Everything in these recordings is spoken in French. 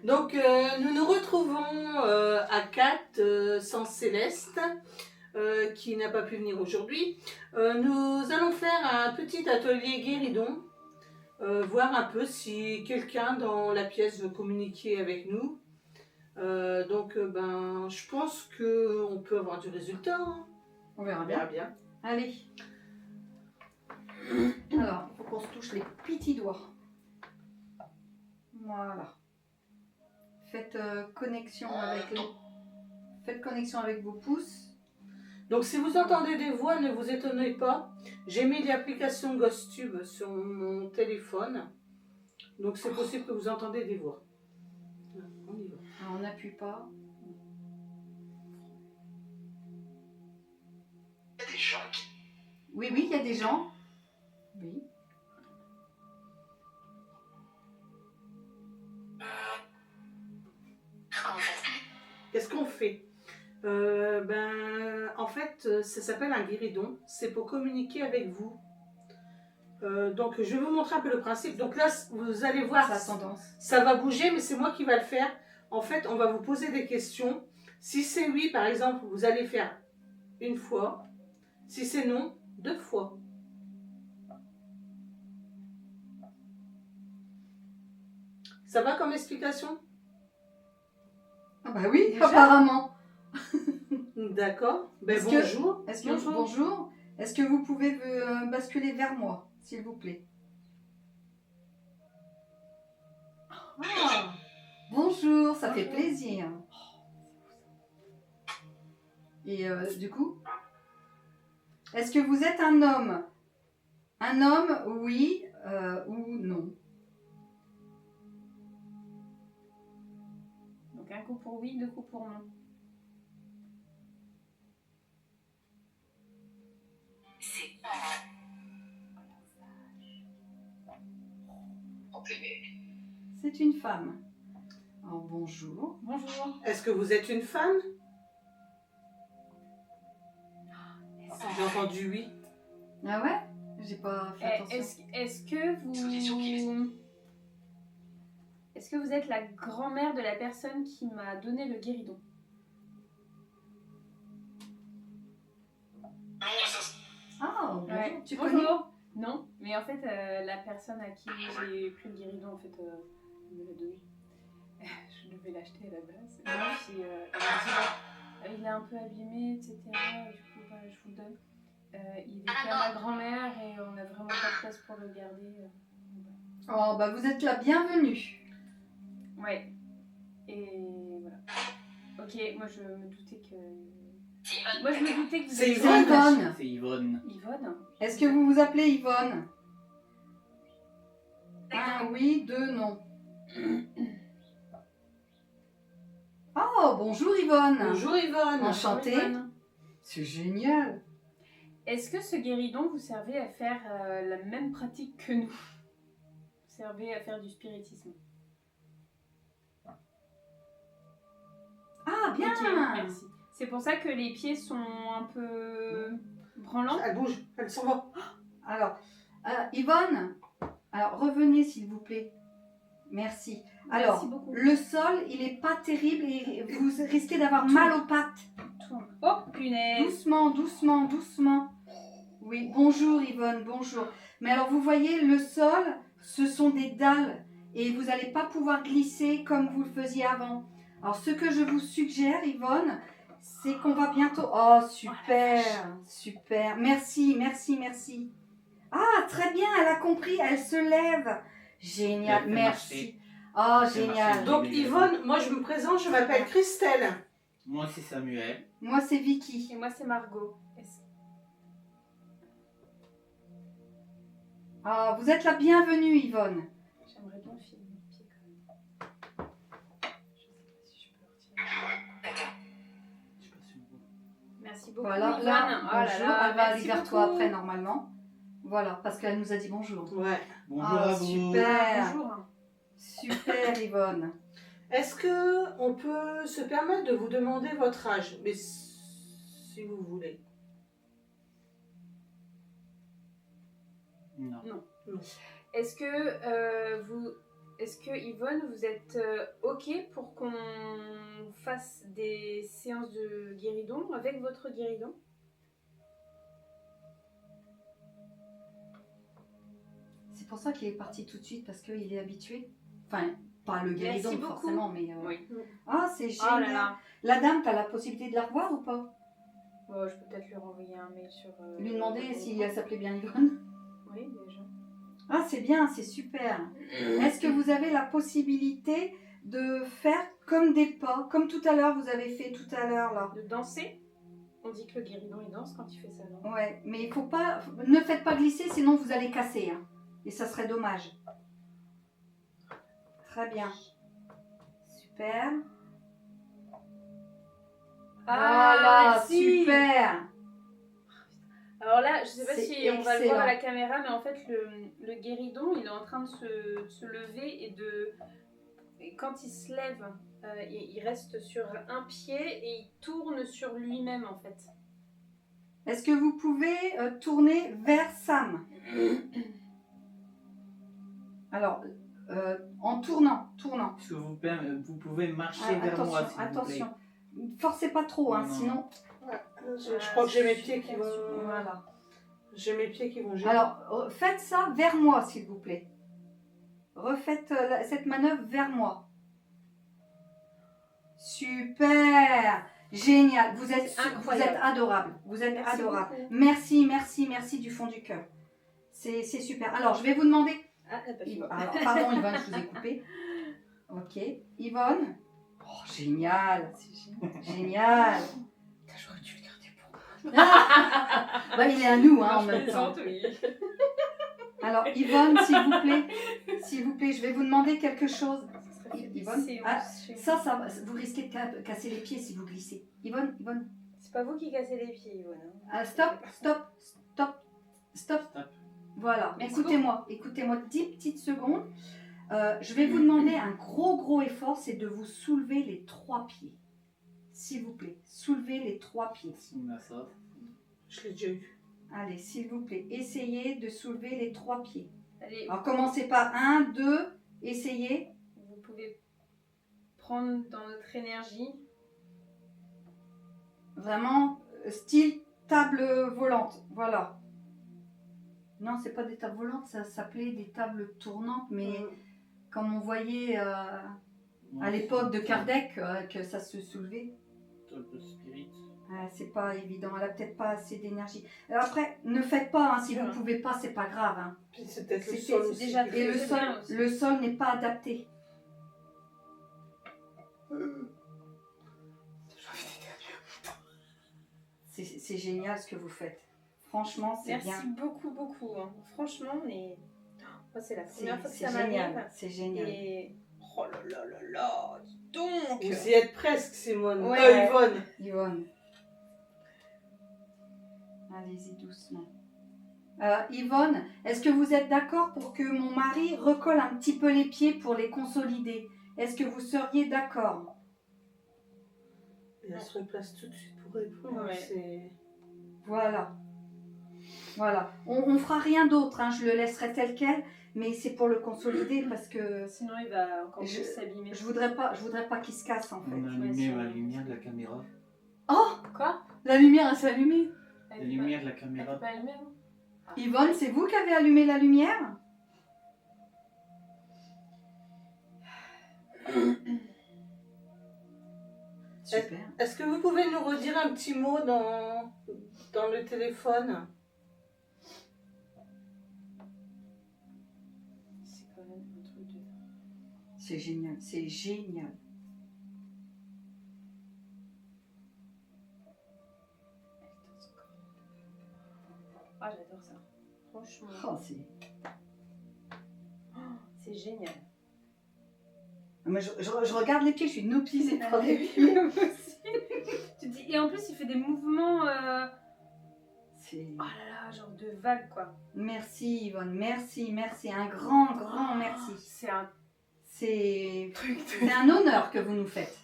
Donc, nous nous retrouvons à 4 sans Céleste, qui n'a pas pu venir aujourd'hui. Nous allons faire un petit atelier guéridon, voir un peu si quelqu'un dans la pièce veut communiquer avec nous. Ben, je pense qu'on peut avoir du résultat. Hein. On verra bien. Allez. Alors, il faut qu'on se touche les petits doigts. Voilà. Faites connexion avec vos pouces. Donc si vous entendez des voix, ne vous étonnez pas. J'ai mis l'application GhostTube sur mon téléphone. Donc c'est possible que vous entendez des voix. On y va. Alors, on n'appuie pas. Il y a des gens qui... Oui, il y a des gens. Oui. Qu'est-ce qu'on fait? En fait, ça s'appelle un guéridon. C'est pour communiquer avec vous. Donc, je vais vous montrer un peu le principe. Donc là, vous allez voir, ça va bouger, mais c'est moi qui va le faire. En fait, on va vous poser des questions. Si c'est oui, par exemple, vous allez faire une fois. Si c'est non, 2 fois. Ça va comme explication? Ah bah oui, déjà? Apparemment. D'accord. Ben, bonjour. Bonjour. Est-ce que vous pouvez basculer vers moi, s'il vous plaît? Ah, bonjour, ça fait plaisir. Et du coup, est-ce que vous êtes un homme? Un homme, oui ou non? Donc un coup pour oui, 2 coups pour non. C'est une femme. Alors, bonjour. Bonjour. Est-ce que vous êtes une femme? J'ai entendu oui. Ah ouais? J'ai pas fait attention. Est-ce que vous êtes la grand-mère de la personne qui m'a donné le guéridon? Ah, bonjour. Ouais. Tu Bonjour. connais? Non, mais en fait, la personne à qui j'ai pris le guéridon, en fait, me l'a donné. Je devais l'acheter à la base. Et moi, puis, elle m'a dit, il est un peu abîmé, etc. Du coup, je vous le donne. Il était à ma grand-mère et on n'a vraiment pas de place pour le garder. Oh, bah vous êtes la bienvenue. Ouais. Et voilà. Ok, moi je me doutais que... vous C'est étiez... Yvonne. C'est Yvonne. Yvonne? Est-ce que vous vous appelez Yvonne? Un oui, 2 non. Oh, bonjour Yvonne. Bonjour Yvonne. Enchantée. Bonjour, Yvonne. C'est génial. Est-ce que ce guéridon vous servait à faire la même pratique que nous? Vous servez à faire du spiritisme? Ah, bien. Ok, merci. C'est pour ça que les pieds sont un peu branlants? Elle bouge, elle s'en va. Alors, Yvonne, alors revenez s'il vous plaît. Merci. Alors, Merci beaucoup. le sol, il est pas terrible et vous risquez d'avoir mal aux pattes. Oh, punaise! Doucement, doucement, doucement. Oui, bonjour Yvonne, bonjour. Mais alors, vous voyez, le sol, ce sont des dalles et vous n'allez pas pouvoir glisser comme vous le faisiez avant. Alors, ce que je vous suggère, Yvonne, c'est qu'on va bientôt... Oh, super, super. Merci, merci, merci. Ah, très bien, elle a compris, elle se lève. Génial, Elle fait merci. marcher. Oh, Elle fait génial. marcher. Donc Yvonne, moi je me présente, je m'appelle Christelle. Moi, c'est Samuel. Moi, c'est Vicky. Et moi, c'est Margot. Ah, vous êtes la bienvenue, Yvonne. J'aimerais bien filer mes pieds quand même. Je sais pas si je peux retirer. Je sais pas si on voit. Merci beaucoup, Voilà, Yvonne. là, Oh là bonjour. là, Elle va aller merci vers toi beaucoup. après, normalement. Voilà, parce qu'elle nous a dit bonjour. Ouais. Bonjour Ah, à vous. super. Bonjour. Super, Yvonne. Est-ce que on peut se permettre de vous demander votre âge? Mais si vous voulez. Non. Est-ce que Yvonne, vous êtes OK pour qu'on fasse des séances de guéridon avec votre guéridon? C'est pour ça qu'il est parti tout de suite, parce qu'il est habitué. Enfin, pas le guéridon Merci beaucoup. forcément, mais... Oui. Ah, c'est Oh là génial. là. La dame, t'as la possibilité de la revoir ou pas? Bon, je peux peut-être lui renvoyer un mail sur... Lui demander le si groupe. elle s'appelait bien Yvonne. Oui, déjà. Ah, c'est bien, c'est super. Est-ce que vous avez la possibilité de faire comme des pas, comme tout à l'heure, vous avez fait tout à l'heure là? De danser. On dit que le guéridon, il danse quand il fait ça, non? Ouais, mais il faut pas, ne faites pas glisser, sinon vous allez casser, hein. Et ça serait dommage. Très bien. Super. Voilà, merci. super. Alors là, je sais pas C'est si on va le voir excellent. à la caméra, mais en fait, le guéridon, il est en train de se lever et quand il se lève, il reste sur un pied et il tourne sur lui-même, en fait. Est-ce que vous pouvez tourner vers Sam? Alors, en tournant. Est-ce que vous pouvez marcher vers moi, s'il vous plaît? Attention. Forcez pas trop, hein, Non, non. sinon... Je crois que j'ai mes pieds qui vont... Voilà. J'ai mes pieds qui vont gêner. Alors, faites ça vers moi, s'il vous plaît. Refaites cette manœuvre vers moi. Super! Génial! Vous êtes adorable. Vous êtes Merci adorable. beaucoup. Merci du fond du cœur. C'est super. Alors, je vais vous demander... Ah, elle a pas fini. Alors, pardon, Yvonne, je vous ai coupé. Ok. Yvonne? Oh, génial! Génial! J'aurais dû le garder pour moi. Bah, il est à nous, hein, en même temps. Oui. Alors, Yvonne, s'il vous plaît, je vais vous demander quelque chose. Yvonne, ça, vous risquez de casser les pieds si vous glissez. Yvonne. C'est pas vous qui cassez les pieds, Yvonne. Hein. Ah, stop. Voilà, Merci écoutez-moi 10 petites secondes. Je vais vous demander un gros effort, c'est de vous soulever les 3 pieds. S'il vous plaît, soulevez les 3 pieds. On a ça. Je l'ai déjà eu. Allez, s'il vous plaît, essayez de soulever les 3 pieds. Allez, Alors, commencez par 1, 2, essayez. vous pouvez prendre dans notre énergie. Vraiment, style table volante, voilà. Non, c'est pas des tables volantes, ça s'appelait des tables tournantes, mais comme on voyait à l'époque de Kardec, que ça se soulevait. Un peu spirit. C'est pas évident, elle a peut-être pas assez d'énergie. Alors après, ne faites pas, hein, si vous pouvez pas, c'est pas grave. Hein. Puis c'est peut-être le C'est sol aussi. déjà- qui Et fait- le sol n'est pas adapté. C'est génial ce que vous faites. Franchement, c'est bien. Merci beaucoup. Hein. Franchement, mais moi, c'est la première fois que C'est ça m'arrive. génial, c'est génial. Et oh là, dis donc. Vous y êtes presque, Simone. Ouais. Yvonne. Yvonne. Allez-y doucement. Yvonne, est-ce que vous êtes d'accord pour que mon mari recolle un petit peu les pieds pour les consolider? Est-ce que vous seriez d'accord? Et elle se replace tout de suite pour répondre. Ouais. C'est... Voilà. On fera rien d'autre, hein, je le laisserai tel quel, mais c'est pour le consolider parce que Sinon, il va encore plus s'abîmer. je voudrais pas qu'il se casse en fait. On a allumé la lumière de la caméra. Oh, Quoi? la lumière elle s'est allumée. La lumière de la Elle caméra. peut pas allumer, non? Yvonne, c'est vous qui avez allumé la lumière? Super. Est-ce que vous pouvez nous redire un petit mot dans le téléphone? C'est quand même un truc de... C'est génial, c'est génial. Ah, j'adore ça. Franchement. Oh, c'est... C'est génial. Mais je regarde les pieds, je suis hypnotisée par les pieds. Tu dis... Et en plus, il fait des mouvements... C'est... Oh là là, genre de vague, quoi. Merci Yvonne, merci, un grand merci. C'est un C'est truc c'est un honneur que vous nous faites.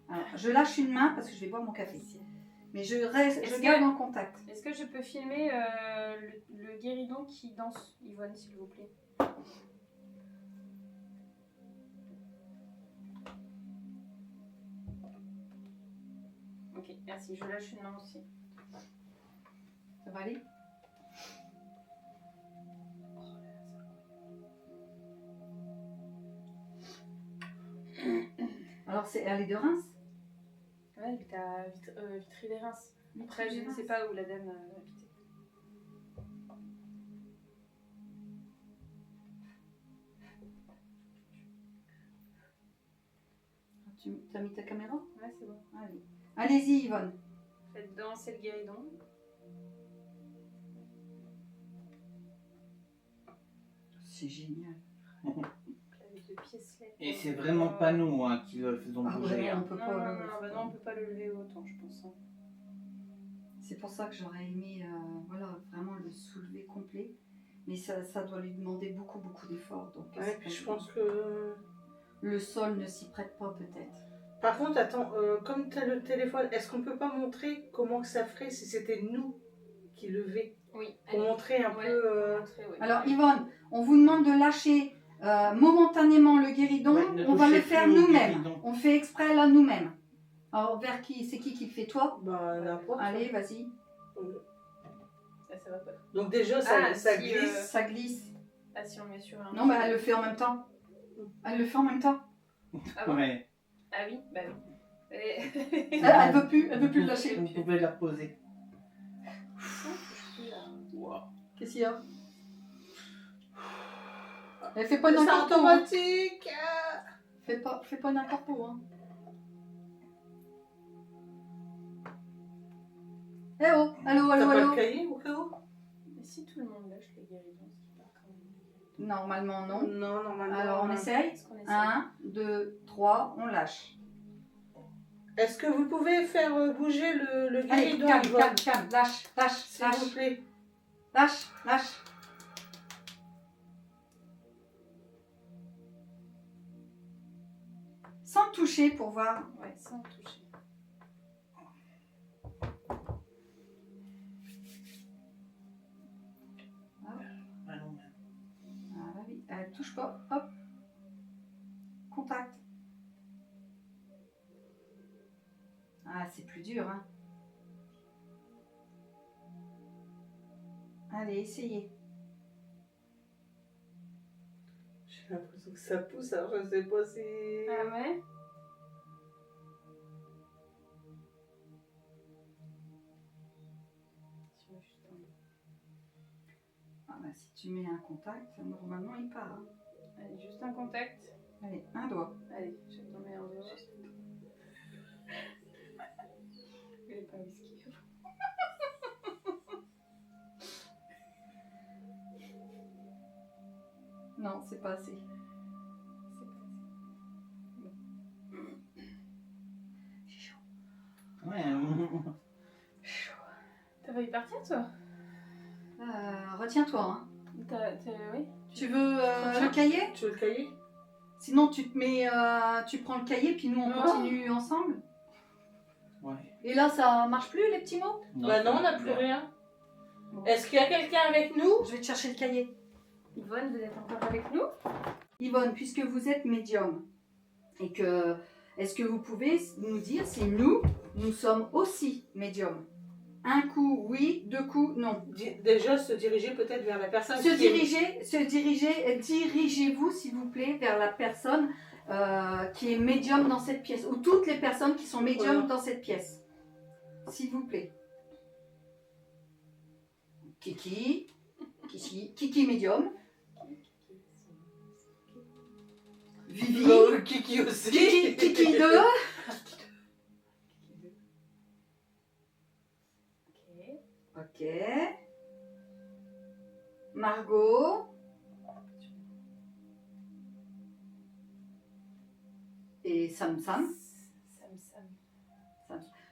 Alors, je lâche une main parce que je vais boire mon café. Mais je garde en contact. Est-ce que je peux filmer le guéridon qui danse, Yvonne, s'il vous plaît? Ok, merci. Je lâche une main aussi. Ça va aller? Alors, elle est de Reims? Ouais, elle était à Vitry-les-Reims. Après, je ne sais pas où la dame habitait. Tu as mis ta caméra? Ouais, c'est bon. Allez. Allez-y, Yvonne. Faites danser le guéridon. C'est génial. Avec le piécelet. Et c'est vraiment pas nous hein, qui le faisons Ah bouger. ouais, hein. on peut Non, pas. non, non, bah non, on peut pas le lever autant, je pense. Hein. C'est pour ça que j'aurais aimé voilà, vraiment le soulever complet. Mais ça doit lui demander beaucoup, beaucoup d'efforts. Donc, Ouais, puis je pense que... le sol ne s'y prête pas, peut-être. Par contre, attends, comme tu as le téléphone, est-ce qu'on peut pas montrer comment que ça ferait si c'était nous qui levions? Oui, Pour montrer un ouais, peu... pour montrer, ouais. Alors, Yvonne, on vous demande de lâcher momentanément le guéridon. Ouais, ne On va touchez le faire plus au nous-mêmes. guéridon. On fait exprès là nous-mêmes. Alors, vers qui? C'est qui le fait? Toi? Bah, n'importe. Allez, vas-y. Ça va pas. Donc déjà, ça, Ah, ça si, glisse. Ça glisse. Ah, si on met sur un. Non, mais elle le fait en même temps. Elle le fait en même temps. Ah bon? Ouais. Ah oui, bah oui. Elle veut plus le lâcher. Vous pouvez la poser. Wow. Qu'est-ce qu'il y a? Elle fait pas C'est n'importe quoi. Hein. automatique. Fais pas n'importe quoi. Hein. Eh oh, allô, T'as allô, pas allô. le cahier au cas où? Mais si tout le monde lâche le guéridon, ce qui part quand même. Normalement, non. Non, normalement. Alors, on essaye. Est-ce qu'on essaie? 1, 2, 3, on lâche. Est-ce que vous pouvez faire bouger le Allez, guéridon, calme, Yvonne, calme, calme. Lâche, lâche, s'il lâche. vous plaît? Lâche, lâche. Sans toucher pour voir. Ouais, sans toucher. Allons. Ah, oui. Touche pas. Hop. Contact. Ah, c'est plus dur, hein. Allez, essayez. J'ai l'impression que ça pousse, alors je sais pas si... Ah ouais? Ah, bah, si tu mets un contact, normalement il part. Hein. Allez, juste un contact. Allez, un doigt. Allez, je vais tomber un doigt. Il est pas whisky. Non, c'est pas assez. J'ai chaud. Ouais. T'as failli partir, toi? Retiens-toi. Hein. Oui. Tu veux Retiens. le cahier? Tu veux le cahier? Sinon, tu te mets, tu prends le cahier, puis nous on Oh. continue ensemble. Ouais. Et là, ça marche plus les petits mots? Bah non, on n'a plus rien. Bon. Est-ce qu'il y a quelqu'un avec nous? Je vais te chercher le cahier. Yvonne, vous êtes encore avec nous? Yvonne, puisque vous êtes médium, et que est-ce que vous pouvez nous dire si nous sommes aussi médiums? Un coup oui, deux coups non. Déjà, se diriger peut-être vers la personne qui est... Dirigez-vous s'il vous plaît vers la personne qui est médium dans cette pièce, ou toutes les personnes qui sont médiums Voilà. dans cette pièce. S'il vous plaît. Kiki médium. Vivi. Kiki aussi. Kiki 2. Ok. Ok. Margot. Et Sam. Sam.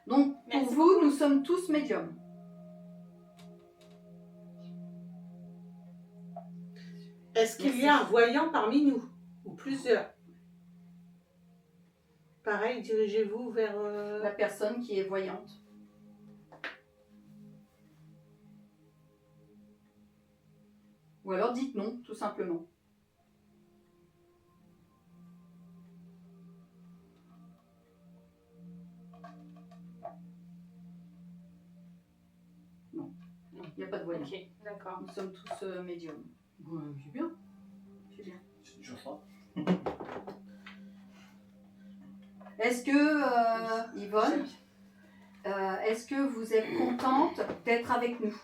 Donc, pour Merci vous, nous sommes tous médiums. Est-ce qu'il y a un voyant parmi nous? Ou plusieurs? Pareil, dirigez-vous vers... La personne qui est voyante. Ou alors dites non, tout simplement. Il n'y a pas de voyant. Ok, d'accord. Nous sommes tous médiums. Ouais, c'est bien. C'est bien. C'est toujours ça. Est-ce que, Yvonne, est-ce que vous êtes contente d'être avec nous?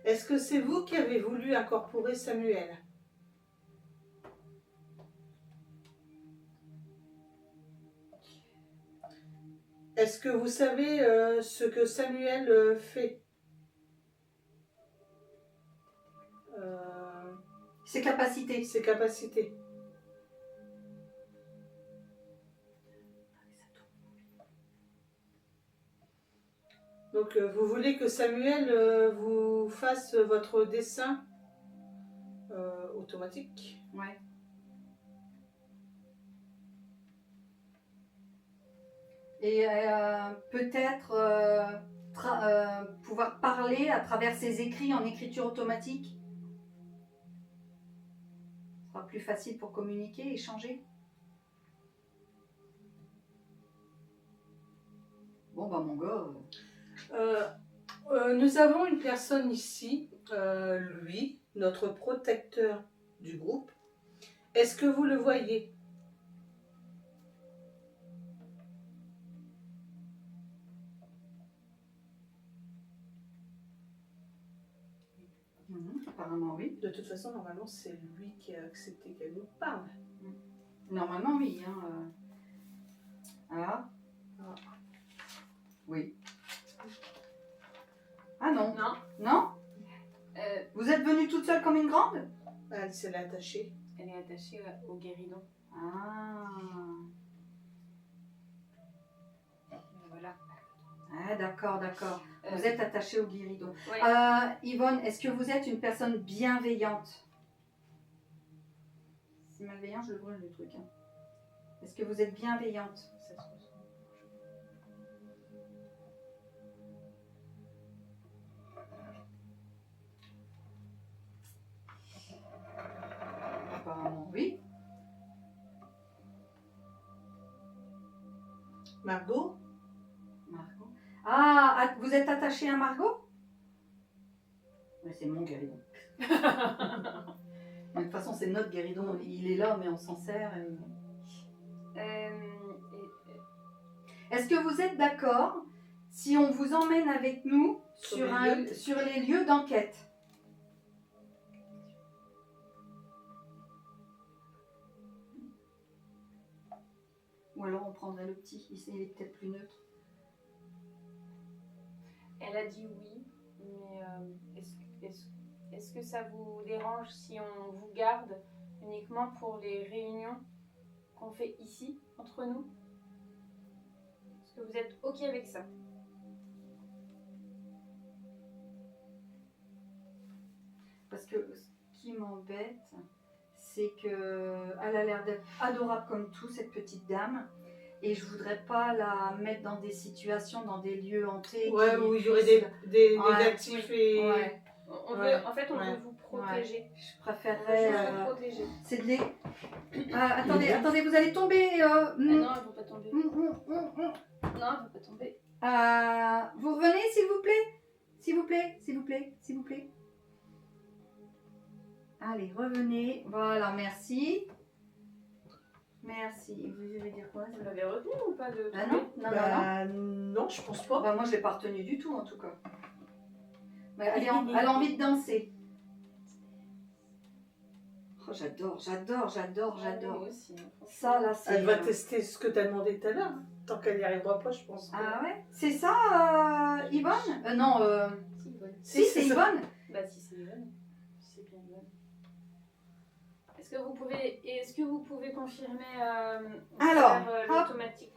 Est-ce que c'est vous qui avez voulu incorporer Samuel? Est-ce que vous savez ce que Samuel fait? Ses capacités. Ses capacités. Donc vous voulez que Samuel vous fasse votre dessin automatique? Ouais. Et peut-être pouvoir parler à travers ses écrits en écriture automatique. Ce sera plus facile pour communiquer, échanger. Bon bah mon gars. Nous avons une personne ici, lui, notre protecteur du groupe. Est-ce que vous le voyez? Apparemment oui. De toute façon, normalement, c'est lui qui a accepté qu'elle nous parle. Normalement oui. Hein, Ah. Oui. Ah non. Non. Non? Vous êtes venue toute seule comme une grande? Elle s'est attachée. Elle est attachée au guéridon. Ah. Voilà. Ah d'accord, d'accord. Vous êtes attachée au guéridon. Oui. Yvonne, est-ce que vous êtes une personne bienveillante? C'est malveillant, je le brûle le truc. Hein. Est-ce que vous êtes bienveillante? Ça se ressent. Apparemment oui. Margot? Margot. Ah, vous êtes attachée à Margot? Mais c'est mon guéridon. De toute façon, c'est notre guéridon. Il est là, mais on s'en sert. Est-ce que vous êtes d'accord si on vous emmène avec nous sur les lieux d'enquête? Ou alors on prendrait le petit, il est peut-être plus neutre. Elle a dit oui, mais est-ce que ça vous dérange si on vous garde uniquement pour les réunions qu'on fait ici, entre nous? Est-ce que vous êtes OK avec ça? Parce que ce qui m'embête, c'est qu'elle a l'air d'être adorable comme tout, cette petite dame. Et je voudrais pas la mettre dans des situations, dans des lieux hantés. Ouais, où il y aurait des négatifs et... Ouais. On veut, en fait, on veut vous protéger. Ouais. Je préférerais... vous protéger. c'est de les... attendez, vous allez tomber... Ah non, elle ne va pas tomber. Non, elle ne va pas tomber. Vous revenez, s'il vous plaît? S'il vous plaît, s'il vous plaît, s'il vous plaît. Allez, revenez. Voilà, merci. Merci. Vous voulez dire quoi? Vous l'avez retenu ou pas de Ah non, non, je pense pas. Bah, moi, je l'ai pas retenu du tout, en tout cas. Mais elle a envie de danser. Oh, j'adore. Moi aussi. Ça, là, c'est... Elle va tester ce que tu as demandé tout à l'heure. Tant qu'elle n'y arrivera pas, je pense. Ah ouais? C'est ça, Yvonne? Non, Si, Yvonne. si, c'est ça. Yvonne. Bah si, c'est Yvonne. C'est bien Yvonne. Est-ce que vous pouvez confirmer Alors, hop. l'automatique?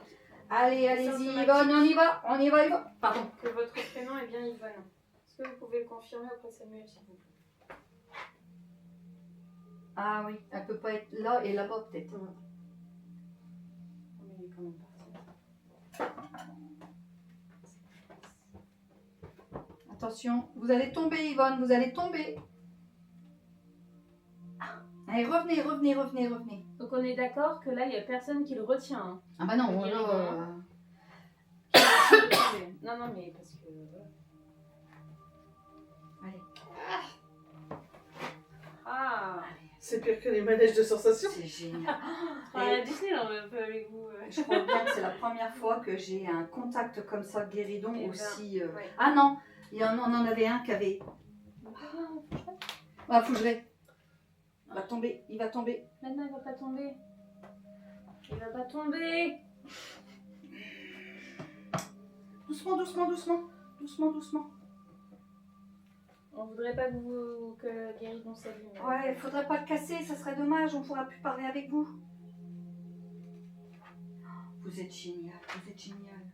Allez-y, automatique. Yvonne, on y va. Pardon. Que votre prénom est bien Yvonne. Est-ce que vous pouvez le confirmer auprès de Samuel, s'il vous plaît? Ah oui, elle peut pas être là et là-bas, peut-être. Mais il est quand même parti. Attention, vous allez tomber, Yvonne, vous allez tomber. Allez, revenez. Donc Donc on est d'accord que là, il n'y a personne qui le retient. Hein. Ah bah non, Le guéridon, là, Non, non, mais parce que... voilà. Allez, Ah, C'est pire que les manèges de sensations. c'est génial. à la Disney, on est un peu avec vous. Je crois bien que c'est la première fois que j'ai un contact comme ça de guéridon Eh ben, aussi. ouais. Ah non, on en avait un qui avait. Ah, Fougeray. Il va tomber, il va tomber. Maintenant, il va pas tomber. Il va pas tomber. Doucement, doucement, doucement. Doucement, doucement. On voudrait pas que le guéridon s'abîme. Ouais, il faudrait pas le casser, ça serait dommage, on pourra plus parler avec vous. Vous êtes génial, vous êtes génial.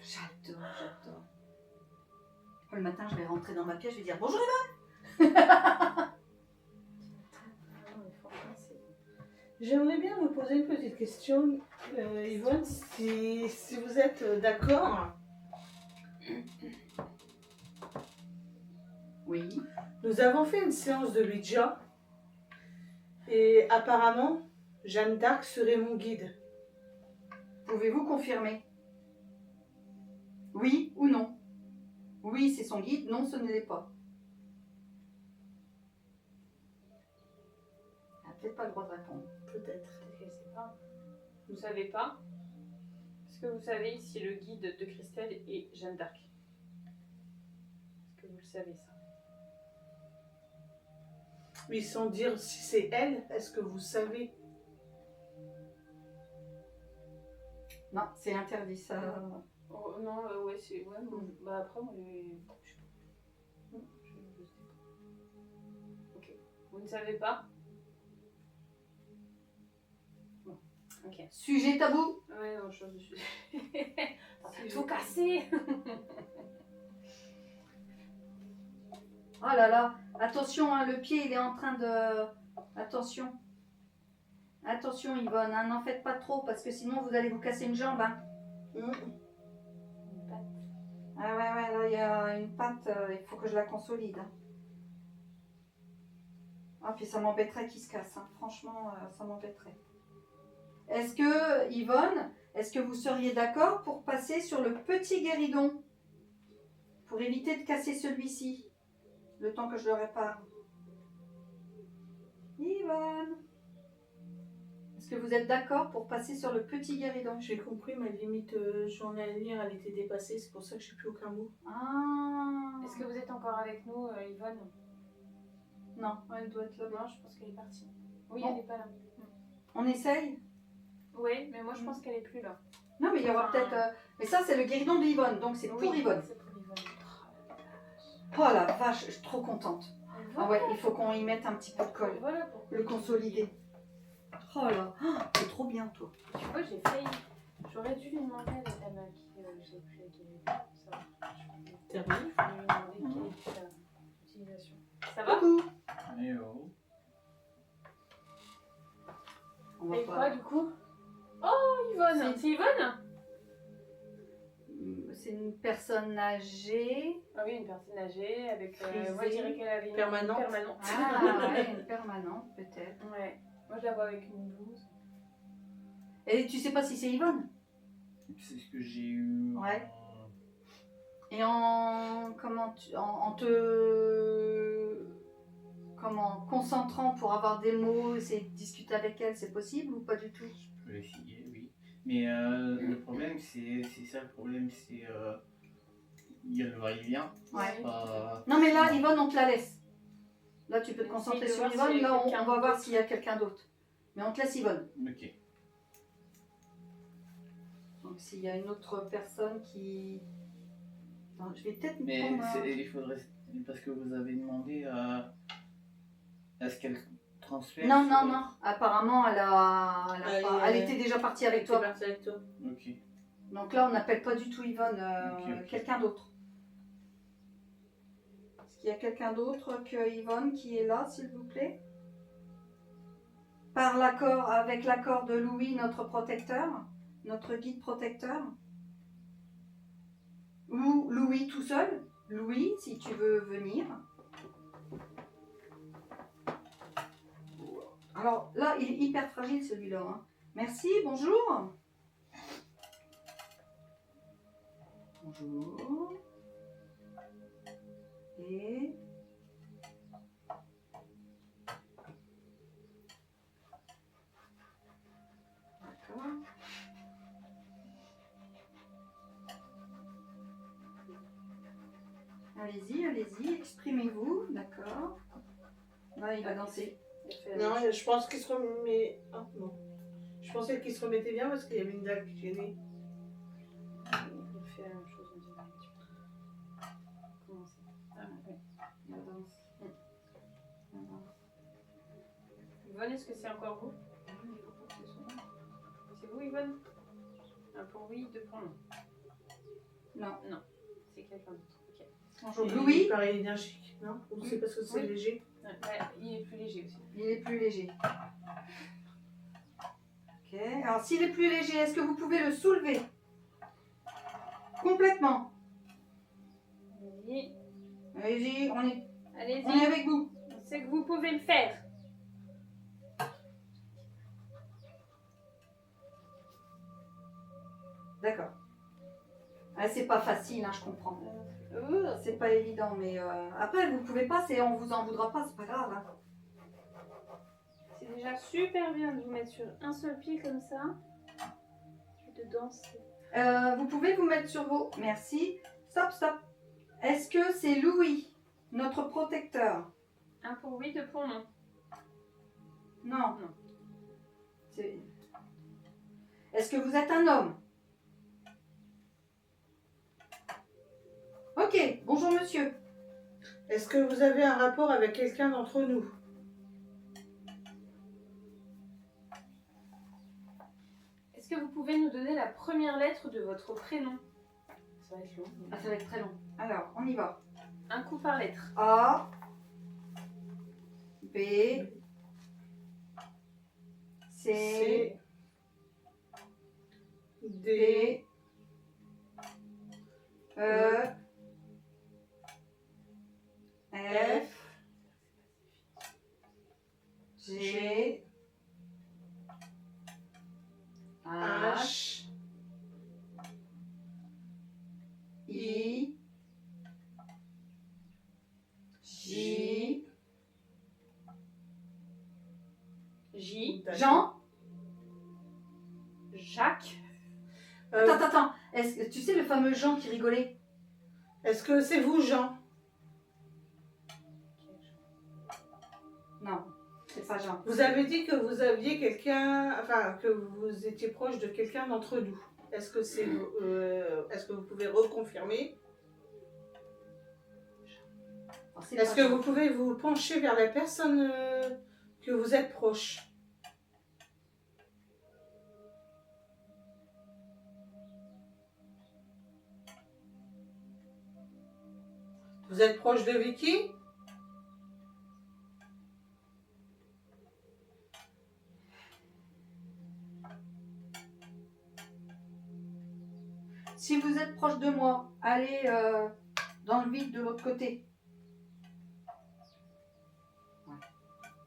J'adore, j'adore. Le matin, je vais rentrer dans ma pièce, je vais dire bonjour Eva. J'aimerais bien vous poser une petite question, Yvonne, si vous êtes d'accord. Oui. Nous avons fait une séance de Ouija et apparemment, Jeanne d'Arc serait mon guide. Pouvez-vous confirmer? Oui ou non? Oui, c'est son guide, non, ce ne l'est pas. Elle n'a peut-être pas le droit de répondre. Peut-être. Peut-être qu'elle sait pas. Vous savez pas? Est-ce que vous savez si le guide de Christelle est Jeanne d'Arc? Est-ce que vous le savez ça? Oui, sans dire si c'est elle, est-ce que vous savez? Non, c'est interdit ça. Oh, non, ouais, c'est. Ouais, bah après, moi, je sais pas. Non, je sais pas. Ok. Vous ne savez pas? Bon, ok. Sujet tabou. Ouais, non, je suis. T'as tout cassé! Oh là là, attention, hein, le pied il est en train de... Attention. Attention Yvonne, hein, n'en faites pas trop parce que sinon vous allez vous casser une jambe. Hein. Une patte. Ah ouais, là il y a une patte, il faut que je la consolide. Hein. Ah puis ça m'embêterait qu'il se casse, hein. Franchement ça m'embêterait. Est-ce que Yvonne, est-ce que vous seriez d'accord pour passer sur le petit guéridon? Pour éviter de casser celui-ci? Le temps que je le répare. Yvonne, est-ce que vous êtes d'accord pour passer sur le petit guéridon? J'ai compris, ma limite journalière, elle était dépassée, c'est pour ça que je n'ai plus aucun mot. Ah. Est-ce que vous êtes encore avec nous, Yvonne? Non, elle doit être là. Non, je pense qu'elle est partie. Oui, Bon. elle n'est pas là. On essaye? Oui, mais moi je pense qu'elle est plus là. Non, mais il y aura Enfin, peut-être... Mais ça, c'est le guéridon de Yvonne, donc c'est Oui, pour Yvonne. c'est pour Yvonne. Oh la vache, je suis trop contente. Ah ouais, il faut qu'on y mette un petit peu de colle. Voilà pourquoi. Le consolider. Oh là, c'est trop bien, toi. Tu vois, j'ai failli. J'aurais dû lui demander à la dame à qui j'ai pris la guérison. Ça va. Terminé. Je vais lui demander quelle est l'utilisation. Ça va? Coucou. Mais oh. On va Et pas... quoi du coup? Oh, Yvonne! C'est Yvonne? C'est une personne âgée. Ah oui, une personne âgée avec. Frisée. Moi je dirais qu'elle avait une Permanente. permanente. Ah ouais, une permanente peut-être. Ouais. Moi je la vois avec une blouse. Et tu sais pas si c'est Yvonne? C'est ce que j'ai eu. Ouais. Et en concentrant pour avoir des mots, essayer de discuter avec elle, c'est possible ou pas du tout? Je peux essayer, oui. Mais le problème, c'est ça le problème, c'est. Il y a le va-et-vient. Ouais. C'est pas- Non mais là, Yvonne, on te la laisse. Là, tu peux te Essaye concentrer de sur voir Yvonne. s'il y a Là, on quelqu'un va voir d'autre. s'il y a quelqu'un d'autre. Mais on te laisse Yvonne. Ok. Donc s'il y a une autre personne qui... Attends, je vais peut-être me Mais prendre un- il faudrait. Parce que vous avez demandé à ce qu'elle transfère. Non, sur- non, non. Apparemment, elle était déjà partie avec toi. partie avec toi. Ok. Donc là, on n'appelle pas du tout Yvonne, Ok. quelqu'un d'autre. Est-ce qu'il y a quelqu'un d'autre que Yvonne qui est là, s'il vous plaît? Avec l'accord de Louis, notre protecteur, notre guide protecteur. Ou Louis tout seul. Louis, si tu veux venir. Alors là, il est hyper fragile celui-là. Hein. Merci, bonjour. Bonjour. Et... D'accord. Allez-y, allez-y, exprimez-vous, d'accord. Là, il va danser. Non, je pense qu'il se remet. Ah non. Je pensais qu'il se remettait bien parce qu'il y avait une dalle qui gênait. Il fait la même chose, on dirait un petit peu. Comment c'est? Ah oui. Il danse. Il danse. Yvonne, est-ce que c'est encore vous? C'est vous, Yvonne? Un pour oui, deux pour non. Non. Non, c'est quelqu'un d'autre. Ok. Bonjour, Il Louis. paraît énergique, non? Ou c'est parce que c'est Oui. léger? Ouais, il est plus léger aussi. Il est plus léger. Ok. Alors, s'il est plus léger, est-ce que vous pouvez le soulever complètement? Allez-y. Allez-y, on est Allez-y. avec vous. On sait que vous pouvez le faire. D'accord. Ah, c'est pas facile, hein, je comprends. C'est pas évident, mais après, vous pouvez pas, on vous en voudra pas, c'est pas grave. Hein. C'est déjà super bien de vous mettre sur un seul pied comme ça. Et de danser. Vous pouvez vous mettre sur vos... Merci. Stop, stop. Est-ce que c'est Louis, notre protecteur? Un pour oui, deux pour non. Non. Non. Est-ce que vous êtes un homme? Ok, bonjour monsieur. Est-ce que vous avez un rapport avec quelqu'un d'entre nous? Est-ce que vous pouvez nous donner la première lettre de votre prénom? Ça va être long. Ah, ça va être très long. Alors, on y va. Un coup par lettre. A, B, C, D, D, E, F, G, H, H, I, J, J. Jean. Jacques. Attends. Est-ce que tu sais le fameux Jean qui rigolait? Est-ce que c'est vous, Jean? Non, c'est pas Jean. Vous avez dit que vous aviez quelqu'un, enfin que vous étiez proche de quelqu'un d'entre nous. Est-ce que c'est, est-ce que vous pouvez reconfirmer? Oh, c'est Est-ce pas que Jean. vous pouvez vous pencher vers la personne que vous êtes proche? Vous êtes proche de Vicky? Si vous êtes proche de moi, allez dans le vide de l'autre côté. Ouais.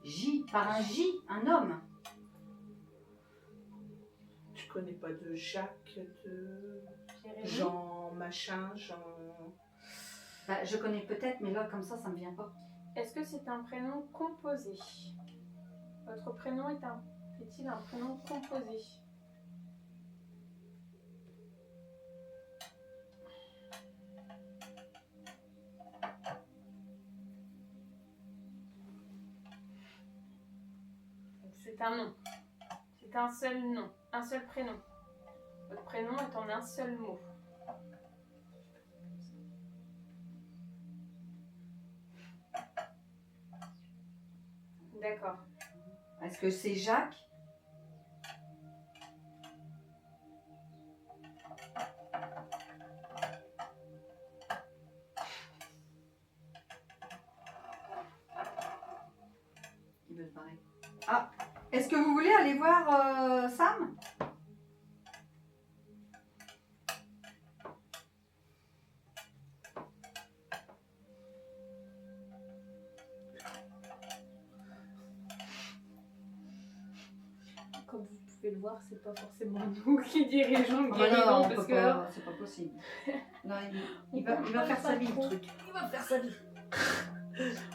J, par un J, un homme. Tu connais pas de Jacques, de Jérémy. Jean, machin, Jean... Bah, je connais peut-être, mais là, comme ça me vient pas. Est-ce que c'est un prénom composé? Votre prénom est-il un prénom composé? C'est un nom. C'est un seul nom, un seul prénom. Votre prénom est en un seul mot. D'accord. Est-ce que c'est Jacques? Il veut se barrer. Ah, est-ce que vous voulez aller voir Sam? le voir, c'est pas forcément nous qui dirigeons le Ah guéridon, non, parce que c'est pas possible. Là, il va faire sa vie, le truc. Il va faire sa vie.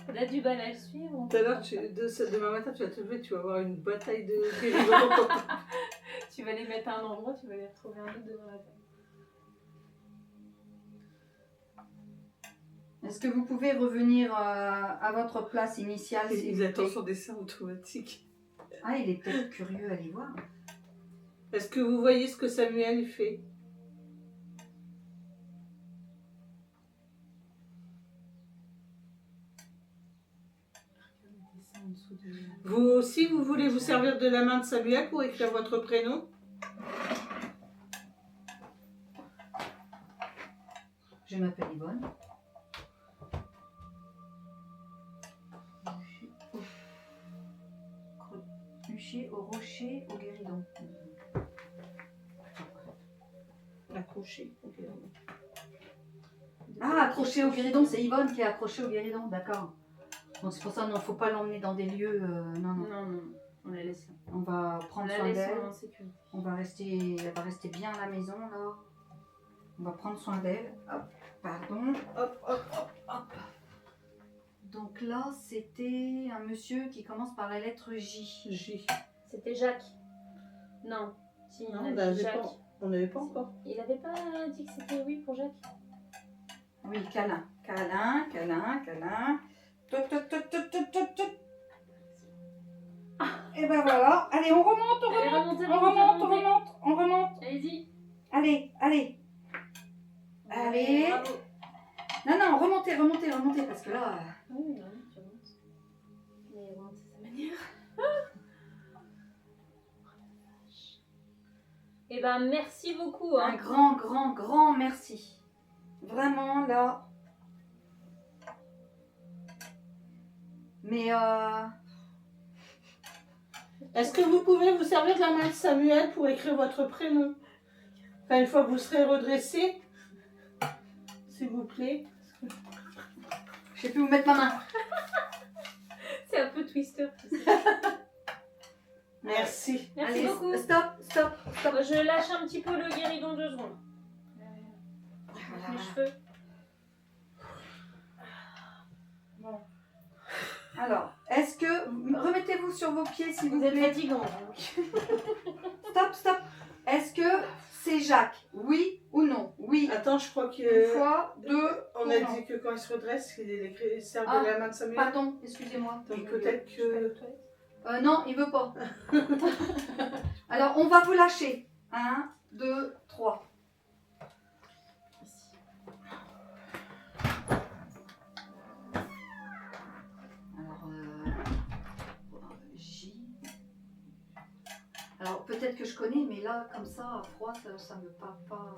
on a du mal à le suivre. Tout à l'heure, demain matin, tu vas te lever, tu vas avoir une bataille de guéridons. Tu vas les mettre à un endroit, tu vas les retrouver un autre demain matin. Est-ce que vous pouvez revenir à votre place initiale s'il Il vous attend plaît? son dessin automatique. Ah, il est peut-être curieux, allez voir. Est-ce que vous voyez ce que Samuel fait? Vous aussi, vous voulez vous servir de la main de Samuel pour écrire votre prénom? Je m'appelle Yvonne. Crucher au rocher au guéridon. Accroché. Ah, accroché au guéridon, c'est Yvonne qui est accrochée au guéridon, d'accord. Donc c'est pour ça qu'il ne faut pas l'emmener dans des lieux. Non, non. Non, non, on la laisse là. On va On prendre la soin laisse d'elle. en sécurité. Elle va rester bien à la maison là. On va prendre soin d'elle. Hop, pardon. Hop, hop, hop, hop. Donc là, c'était un monsieur qui commence par la lettre J. J. C'était Jacques. Non. Si, Non, on on avait n'avait dit Jacques. pas, on n'avait pas encore. Il avait pas dit que c'était oui pour Jacques. Oui, câlin. Câlin, câlin, câlin. Tot, tot, tot, tot, tot, tot, tot. Et ben voilà. Allez, on remonte, on Allez, remonte. remontez, On remonte, on remonte, on remonte. Allez-y. Allez, allez. Allez. Bravo. Non, non, remontez, remontez, remontez, parce que là... Oui, non, tu remontes. Mais il remonte de sa manière. Eh ben, merci beaucoup. Un Hein. grand, grand, grand merci. Vraiment, là... Mais Est-ce que vous pouvez vous servir de la main de Samuel pour écrire votre prénom? Enfin, une fois que vous serez redressé, s'il vous plaît. je sais plus où mettre ma main. C'est un peu twister. Tu sais. Merci. Merci Allez, beaucoup. stop, stop, stop. Je lâche un petit peu le guéridon 2 secondes. Les cheveux. Bon. Alors, est-ce que... Remettez-vous sur vos pieds, s'il vous Vous êtes plaît. fatigant. Stop, stop. Est-ce que c'est Jacques? Oui ou non? Oui. Attends, je crois que... Une fois, deux... On ou a non. dit que quand il se redresse, il sert Ah, de la main de Samuel. Pardon, excusez-moi. Donc peut-être que... Non, il veut pas. Alors, on va vous lâcher. 1, 2, 3. Alors, J. Alors, peut-être que je connais, mais là, comme ça, à froid, ça me parle pas.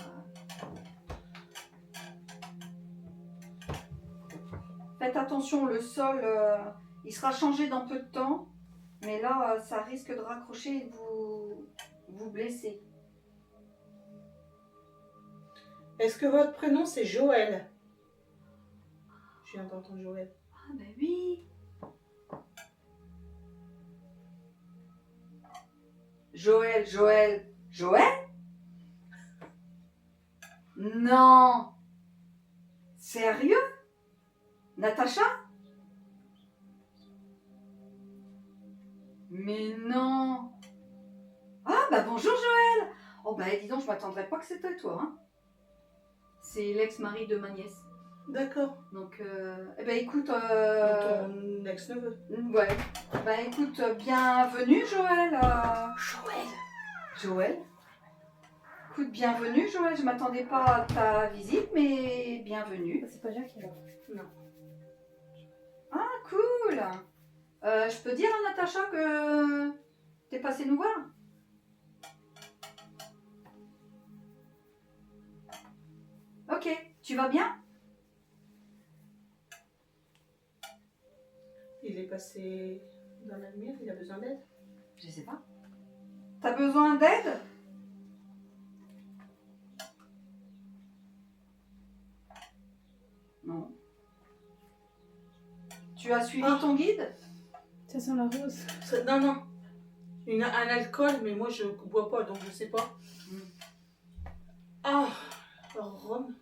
Faites attention, le sol, il sera changé dans peu de temps. Mais là, ça risque de raccrocher et de vous blesser. Est-ce que votre prénom c'est Joël? Je viens d'entendre Joël. Ah ben oui. Joël, Joël, Joël? Non. Sérieux? Natacha? Mais non. Ah bah bonjour Joël. Oh bah dis donc, je m'attendrais pas que c'était toi. Hein. C'est l'ex-mari de ma nièce. D'accord. Donc, eh ben écoute... Ton ex-neveu. Ouais. Bah écoute, bienvenue Joël. Joël. Joël. Écoute, bienvenue Joël. Je m'attendais pas à ta visite, mais bienvenue. C'est pas Jacques qui l'a. Non. Ah cool. Je peux dire à Natacha que t'es passé nous voir? Ok, tu vas bien? Il est passé dans la lumière, il a besoin d'aide. Je sais pas. T'as besoin d'aide? Non. Tu as suivi ton guide? Ça sent la rose. Non, non. Un alcool, mais moi je bois pas, donc je sais pas. Mm. Ah, rhum,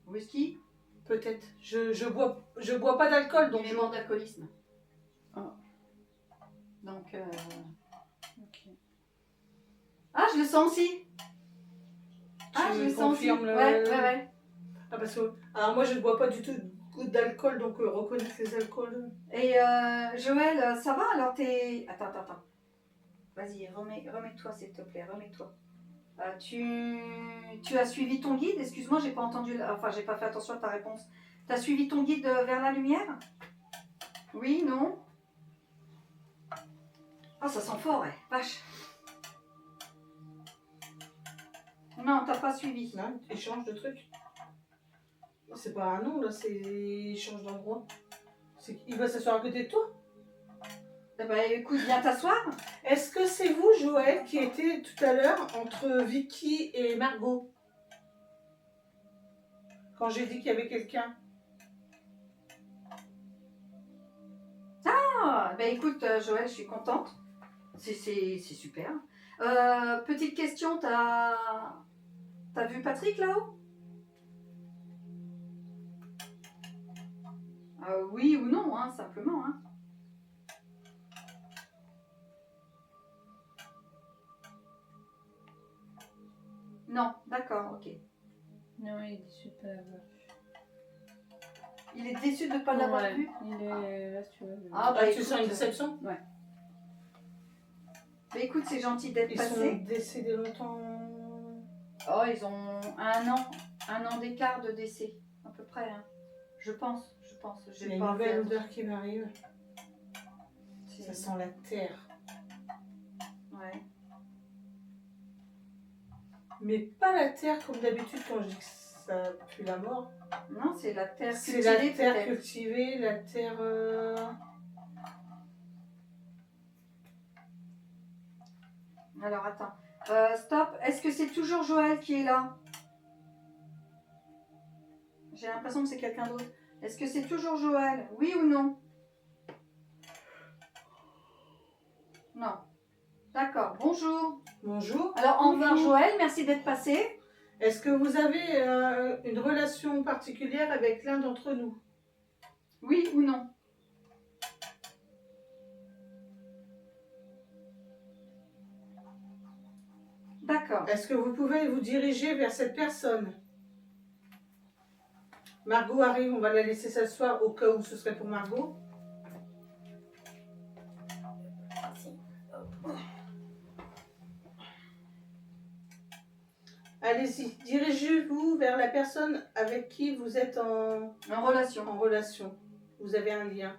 Whisky? peut-être. Je bois pas d'alcool, donc Il est mort d'alcoolisme. Oh. Donc, Ok. ah, je le sens aussi. Ah, Tu je le sens aussi. confirmes le- Ouais. Ah, parce que, alors moi je ne bois pas du tout goût d'alcool, donc reconnaître les alcools. Et Joël, ça va alors t'es... Attends. Vas-y, remets-toi s'il te plaît, remets-toi. Tu as suivi ton guide? Excuse-moi, j'ai pas entendu, enfin j'ai pas fait attention à ta réponse. T'as suivi ton guide vers la lumière? Oui, non? Ah, ça sent fort, ouais, vache. Non, t'as pas suivi. Non, échange de trucs. C'est pas un nom là, c'est échange d'endroit. Il va s'asseoir à côté de toi. Eh ben écoute, viens t'asseoir. Est-ce que c'est vous, Joël, qui était tout à l'heure entre Vicky et Margot? Quand j'ai dit qu'il y avait quelqu'un. Ah, ben écoute, Joël, je suis contente. C'est super. Petite question, t'as vu Patrick là-haut? Oui ou non, hein, simplement. Hein. Non, d'accord, ok. Non, il est déçu de pas l'avoir vu. Il est déçu de ne pas l'avoir Ouais, vu. il est là, tu vois. Ah, bah, Ah, tu écoute, sens une déception? Ouais. Bah, écoute, c'est gentil d'être Ils passé. sont décédés longtemps. Oh, ils ont un an d'écart de décès, à peu près. Hein. Je pense. Il y a une nouvelle odeur qui m'arrive. Ça sent la terre. Ouais. Mais pas la terre comme d'habitude quand je dis que ça pue la mort. Non, c'est la terre C'est cultivée, la terre peut-être. cultivée, la terre... Alors, attends. Stop. Est-ce que c'est toujours Joël qui est là? J'ai l'impression que c'est quelqu'un d'autre. Est-ce que c'est toujours Joël? Oui ou non? Non. D'accord. Bonjour. Bonjour. Alors, au revoir Bonjour. Joël. Merci d'être passé. Est-ce que vous avez une relation particulière avec l'un d'entre nous? Oui ou non? D'accord. Est-ce que vous pouvez vous diriger vers cette personne? Margot arrive, on va la laisser s'asseoir au cas où ce serait pour Margot. Allez-y, dirigez-vous vers la personne avec qui vous êtes en relation. Vous avez un lien.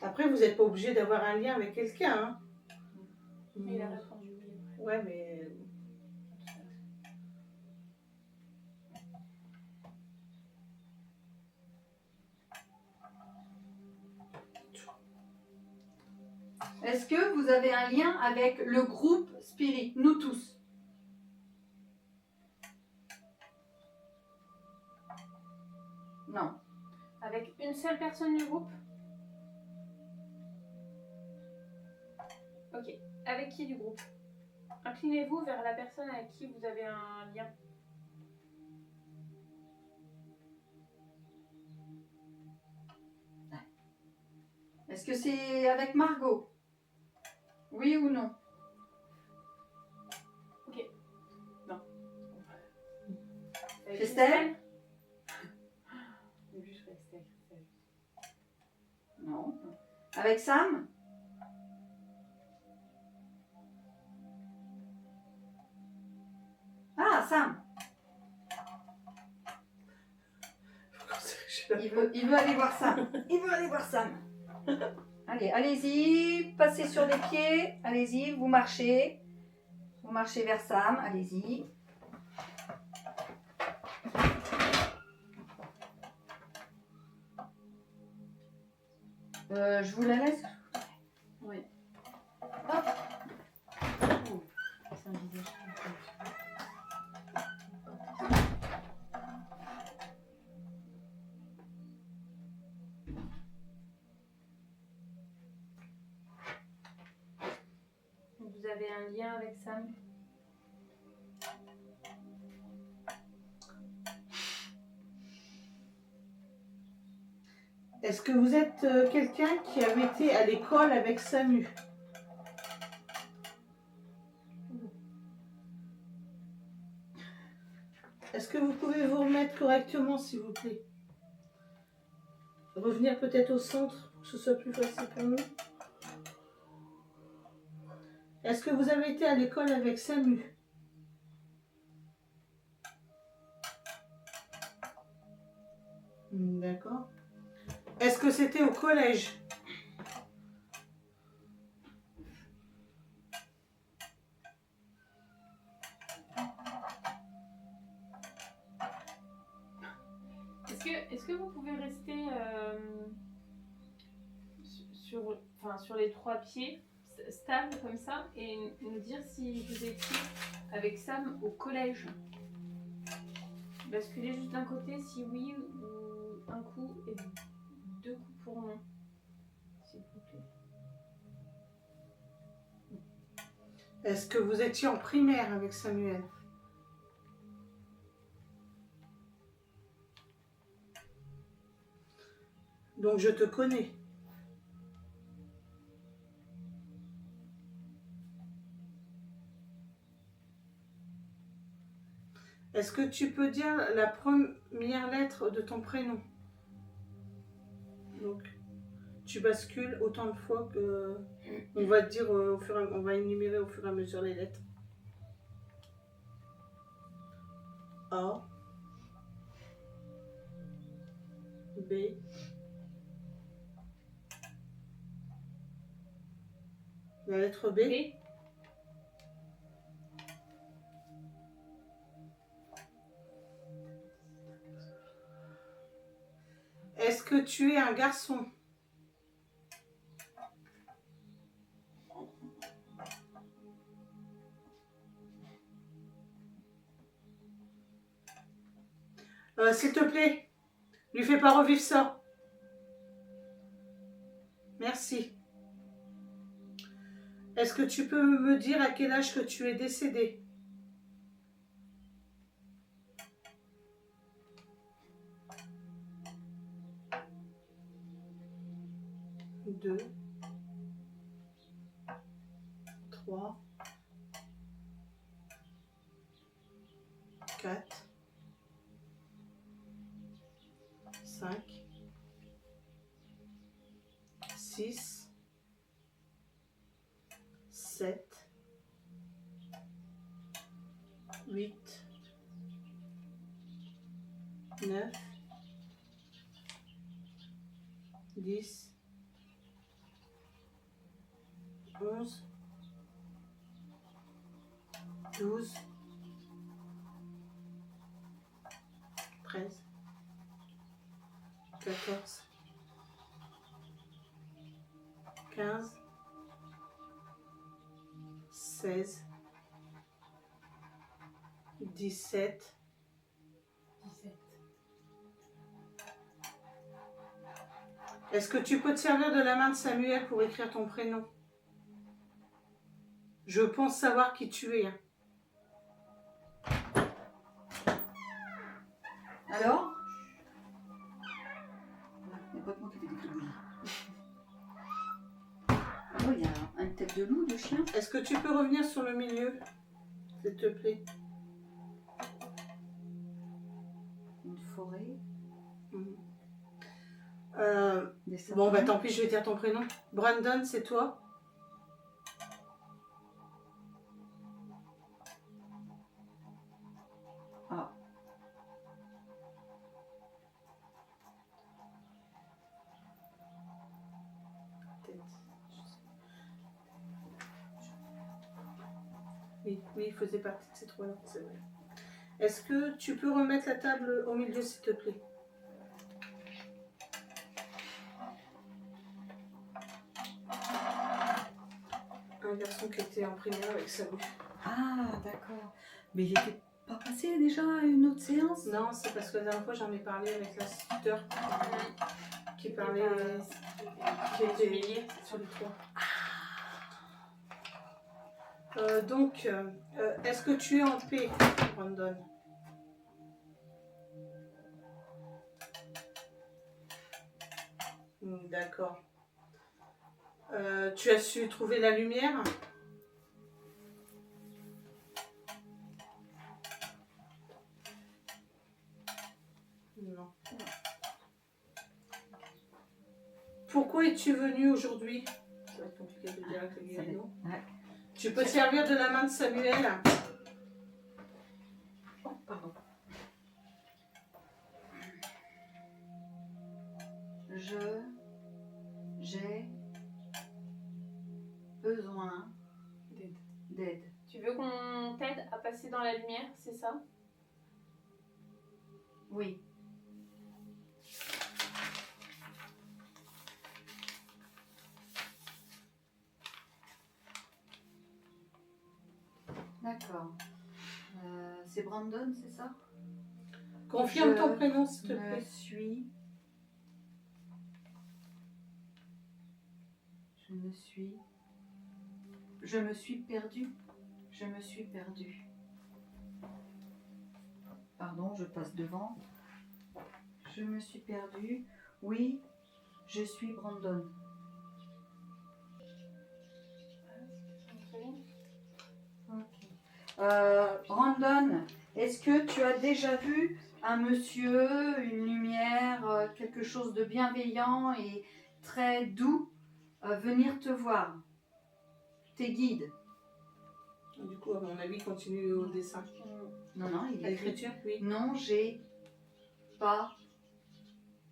Après, vous n'êtes pas obligé d'avoir un lien avec quelqu'un. Hein. Mais il a répondu oui. Ouais, mais... Est-ce que vous avez un lien avec le groupe Spirit, nous tous? Non. Avec une seule personne du groupe? Ok. Avec qui du groupe? Inclinez-vous vers la personne avec qui vous avez un lien. Est-ce que c'est avec Margot? Oui ou non? Ok. Non. Avec Christelle? Au début, je croyais que c'était avec Christelle. Non. Avec Sam? Ah, Sam. Il veut aller voir Sam. Il veut aller voir Sam. Allez, allez-y. Passez sur les pieds. Allez-y, vous marchez. Vous marchez vers Sam. Allez-y. Je vous la laisse. Oui. Hop. C'est un visage. avez un lien avec Sam? Est-ce que vous êtes quelqu'un qui avait été à l'école avec Samu? Est-ce que vous pouvez vous remettre correctement, s'il vous plaît? Revenir peut-être au centre pour que ce soit plus facile pour nous. Est-ce que vous avez été à l'école avec Samu? D'accord. Est-ce que c'était au collège? Est-ce que vous pouvez rester sur les 3 pieds, stable comme ça, et nous dire si vous étiez avec Sam au collège? Basculer juste d'un côté si oui, ou un coup et 2 coups pour non, s'il vous plaît. Est-ce que vous étiez en primaire avec Samuel? Donc je te connais. Est-ce que tu peux dire la première lettre de ton prénom? Donc, tu bascules autant de fois que... On va dire on va énumérer au fur et à mesure les lettres. A. B. La lettre B. B. Est-ce que tu es un garçon? S'il te plaît, lui fais pas revivre ça. Merci. Est-ce que tu peux me dire à quel âge que tu es décédé? 2, 3, 4, 5, 6, 7, 8, 9, 10, 11, 12, 13, 14, 15, 16, 17. Est-ce que tu peux te servir de la main de Samuel pour écrire ton prénom? Je pense savoir qui tu es. Alors? Il n'y a pas que moi qui fais des bouillies. Oh, il y a une tête de loup, de chien. Est-ce que tu peux revenir sur le milieu, s'il te plaît? Une forêt. Des sapins. Bon, bah tant pis, je vais dire ton prénom. Brandon, c'est toi? Ah. Oui, oui, il faisait partie de ces trois-là, c'est vrai. Est-ce que tu peux remettre la table au milieu, s'il te plaît? Un garçon qui était en primaire avec Samu. Ah, d'accord. Mais il était pas passé déjà à une autre séance? Non, c'est parce que la dernière fois, j'en ai parlé avec l'instituteur qui parlait, qui était humilié sur les trois. Est-ce que tu es en paix, Brandon? D'accord. Tu as su trouver la lumière? Non. Pourquoi es-tu venu aujourd'hui? Ça va être compliqué de dire avec le guéridon. Ouais. Tu peux te servir de la main de Samuel. Oh, pardon. J'ai besoin d'aide. Tu veux qu'on t'aide à passer dans la lumière, c'est ça? Oui. D'accord. C'est Brandon, c'est ça? Confirme ton prénom, s'il te plaît. Je me suis perdue. Je me suis perdue. Pardon, je passe devant. Je me suis perdue. Oui, je suis Brandon. Ok. Brandon, est-ce que tu as déjà vu un monsieur, une lumière, quelque chose de bienveillant et très doux venir te voir? Tes guides. Du coup, à mon avis, continue au dessin. Non, il À est l'écriture, oui. Non, j'ai pas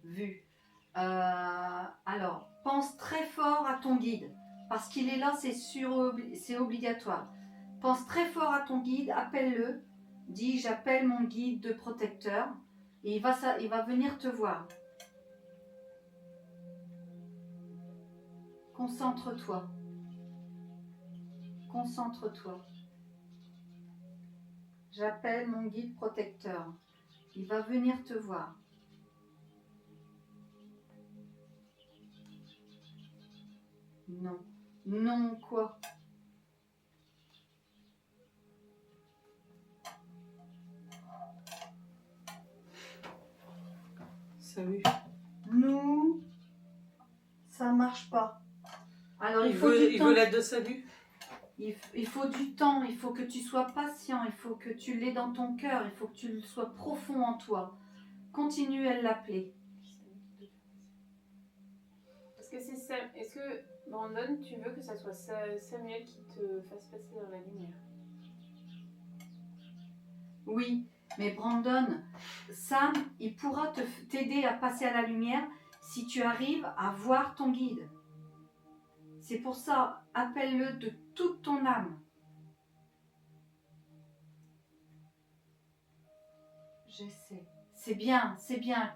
vu. Alors, pense très fort à ton guide. Parce qu'il est là, c'est obligatoire. Pense très fort à ton guide, appelle-le. Dis, j'appelle mon guide de protecteur. Et il va venir te voir. Concentre-toi. Concentre-toi. J'appelle mon guide protecteur. Il va venir te voir. Non. Non, quoi? Salut. Nous, ça marche pas. Alors il faut Il veut l'aide de Salut. Il faut du temps, il faut que tu sois patient, il faut que tu l'aies dans ton cœur, il faut que tu le sois profond en toi. Continue à l'appeler. Est-ce que Brandon, tu veux que ça soit Samuel qui te fasse passer dans la lumière? Oui, mais Brandon, Sam, il pourra t'aider à passer à la lumière si tu arrives à voir ton guide. C'est pour ça, appelle-le de toute ton âme. J'essaie. C'est bien,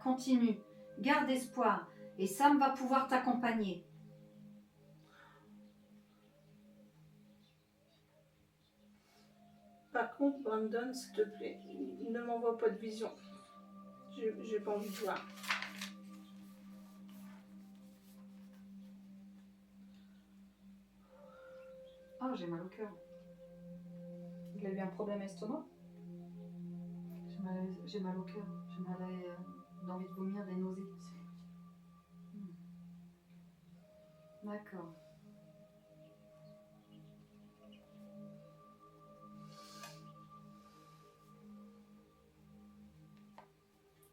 continue. Garde espoir et Sam va pouvoir t'accompagner. Par contre, Brandon, s'il te plaît, ne m'envoie pas de vision. J'ai pas envie de voir. Oh, j'ai mal au cœur. Il a eu un problème estomac? J'ai mal au cœur. J'ai envie de vomir, des nausées. D'accord.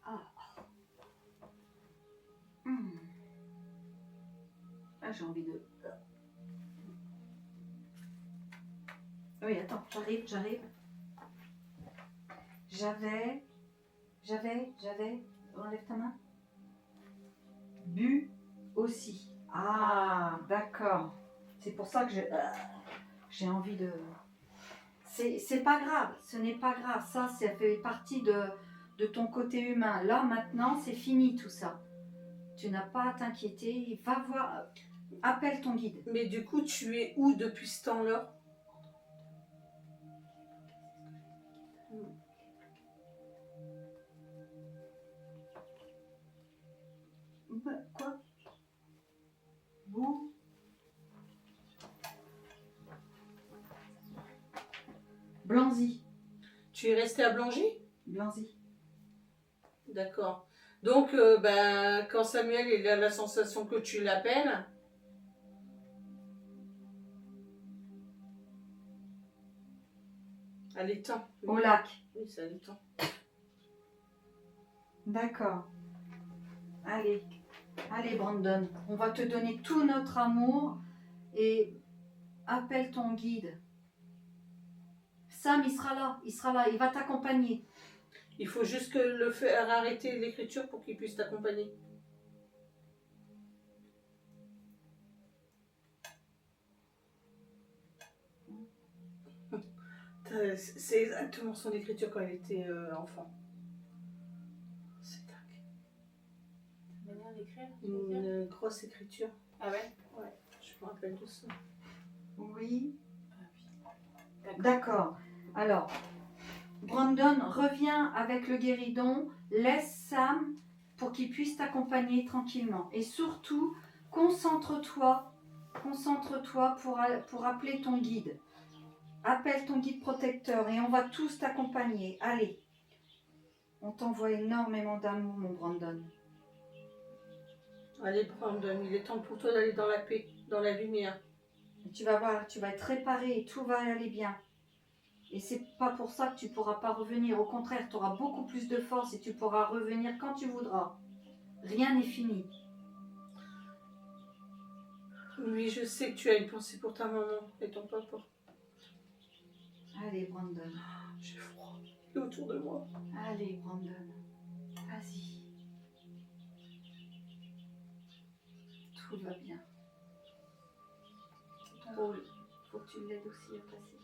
Ah. Ah, j'ai envie de... Oui, attends, j'arrive. J'avais... Enlève ta main. Bu aussi. Ah, d'accord. C'est pour ça que j'ai envie de... C'est pas grave, ce n'est pas grave. Ça fait partie de ton côté humain. Là, maintenant, c'est fini tout ça. Tu n'as pas à t'inquiéter. Va voir... Appelle ton guide. Mais du coup, tu es où depuis ce temps-là? Quoi? Vous? Tu es resté à Blangy? Blanzy. D'accord. Donc, quand Samuel il a la sensation que tu l'appelles, elle est temps. Au lac. Oui, ça est temps. D'accord. Allez. Allez, Brandon. On va te donner tout notre amour et appelle ton guide. Sam, il sera là. Il va t'accompagner. Il faut juste que le faire arrêter l'écriture pour qu'il puisse t'accompagner. C'est exactement son écriture quand elle était enfant. C'est dingue. Manière d'écrire, tu veux dire? Une grosse écriture. Ah ouais? Ouais, je me rappelle de ça. Oui. Ah oui. D'accord. Alors, Brandon, reviens avec le guéridon. Laisse Sam pour qu'il puisse t'accompagner tranquillement. Et surtout, concentre-toi pour appeler ton guide. Appelle ton guide protecteur et on va tous t'accompagner. Allez. On t'envoie énormément d'amour, mon Brandon. Allez, Brandon, il est temps pour toi d'aller dans la paix, dans la lumière. Tu vas voir, tu vas être réparé et tout va aller bien. Et c'est pas pour ça que tu pourras pas revenir. Au contraire, tu auras beaucoup plus de force et tu pourras revenir quand tu voudras. Rien n'est fini. Oui, je sais que tu as une pensée pour ta maman et ton papa. Allez, Brandon. J'ai froid. Il est autour de moi. Allez, Brandon. Vas-y. Tout va bien. Faut que tu l'aides aussi à passer.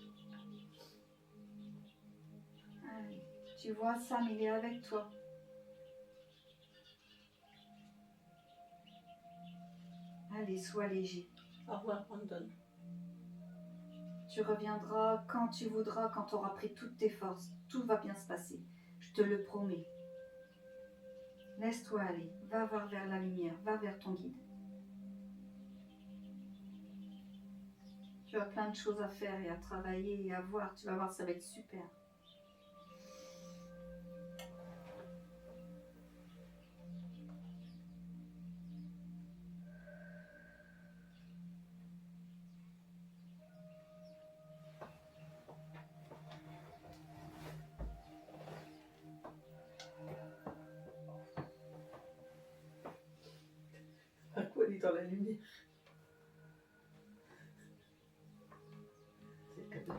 Allez. Tu vois, Sam, il est avec toi. Allez, sois léger. Au revoir, Brandon. Tu reviendras quand tu voudras, quand tu auras pris toutes tes forces. Tout va bien se passer. Je te le promets. Laisse-toi aller. Va voir vers la lumière. Va vers ton guide. Tu as plein de choses à faire et à travailler et à voir. Tu vas voir, ça va être super. À quoi il est dans la lumière? C'est le cadeau.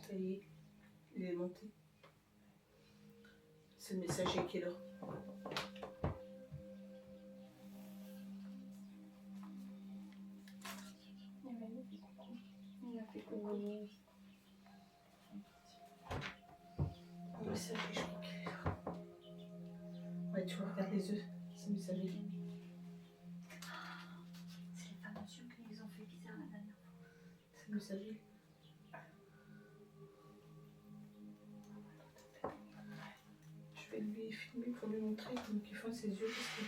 Ça y est, il est monté. C'est le messager qui est là. Il a fait coucou. Le messager, je crois qu'il est là. Ouais, tu vois, regarde les yeux. C'est le messager. C'est les fameux yeux qui les ont fait bizarre la dernière fois. C'est le messager. Je vais lui filmer pour lui montrer comment il fait ses yeux. Parce que...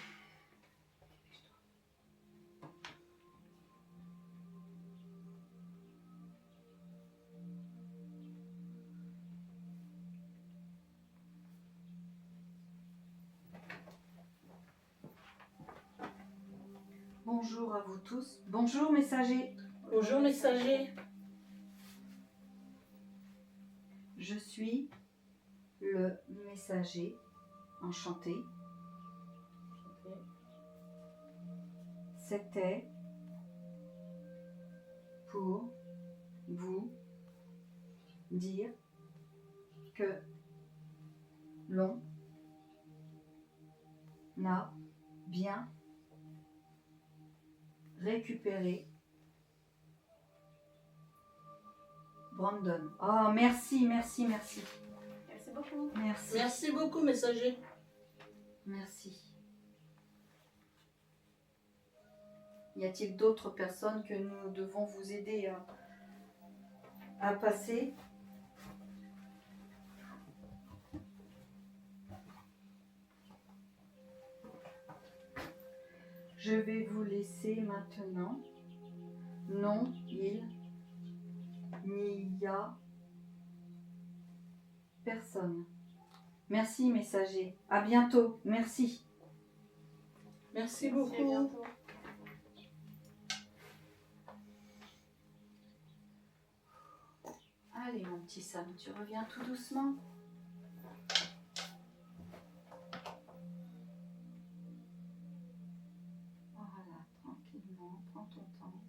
Bonjour à vous tous. Bonjour messager. Bonjour, messager. Je suis le messager. Enchanté. C'était pour vous dire que l'on a bien récupéré Brandon. Oh, merci, merci, merci. Merci beaucoup. Merci. Merci beaucoup, messager. Merci. Y a-t-il d'autres personnes que nous devons vous aider à passer? Je vais vous laisser maintenant. Non, il n'y a personne. Merci, messager. À bientôt. Merci. Merci Merci, à beaucoup. bientôt. Allez, mon petit Sam, tu reviens tout doucement. Voilà, tranquillement, prends ton temps.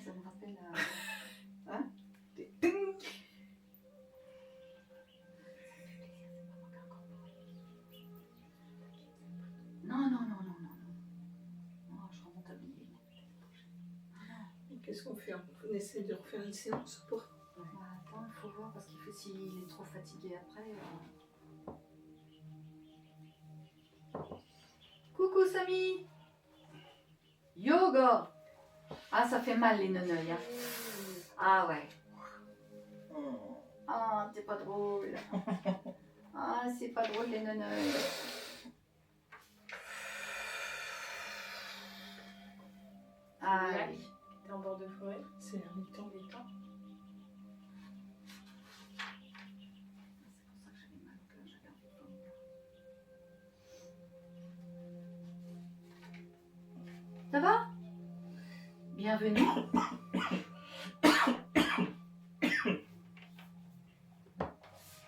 Ça me rappelle hein? Non, non, non, non, non, non. Non, je remonte à billet. Qu'est-ce qu'on fait? On essaie de refaire une séance pour... Bah, attends, il faut voir parce qu'il faut s'il est trop fatigué après. Coucou Samy. Yoga. Ah, ça fait mal les neneuils. Hein. Ah ouais. Ah, c'est pas drôle. Ah, c'est pas drôle les neneuils. Ah, Lac, oui. t'es en bord de forêt. C'est un mi-temps. Les temps. C'est pour ça que j'avais mal au cœur, j'avais envie de vomir. Ça va? Bienvenue.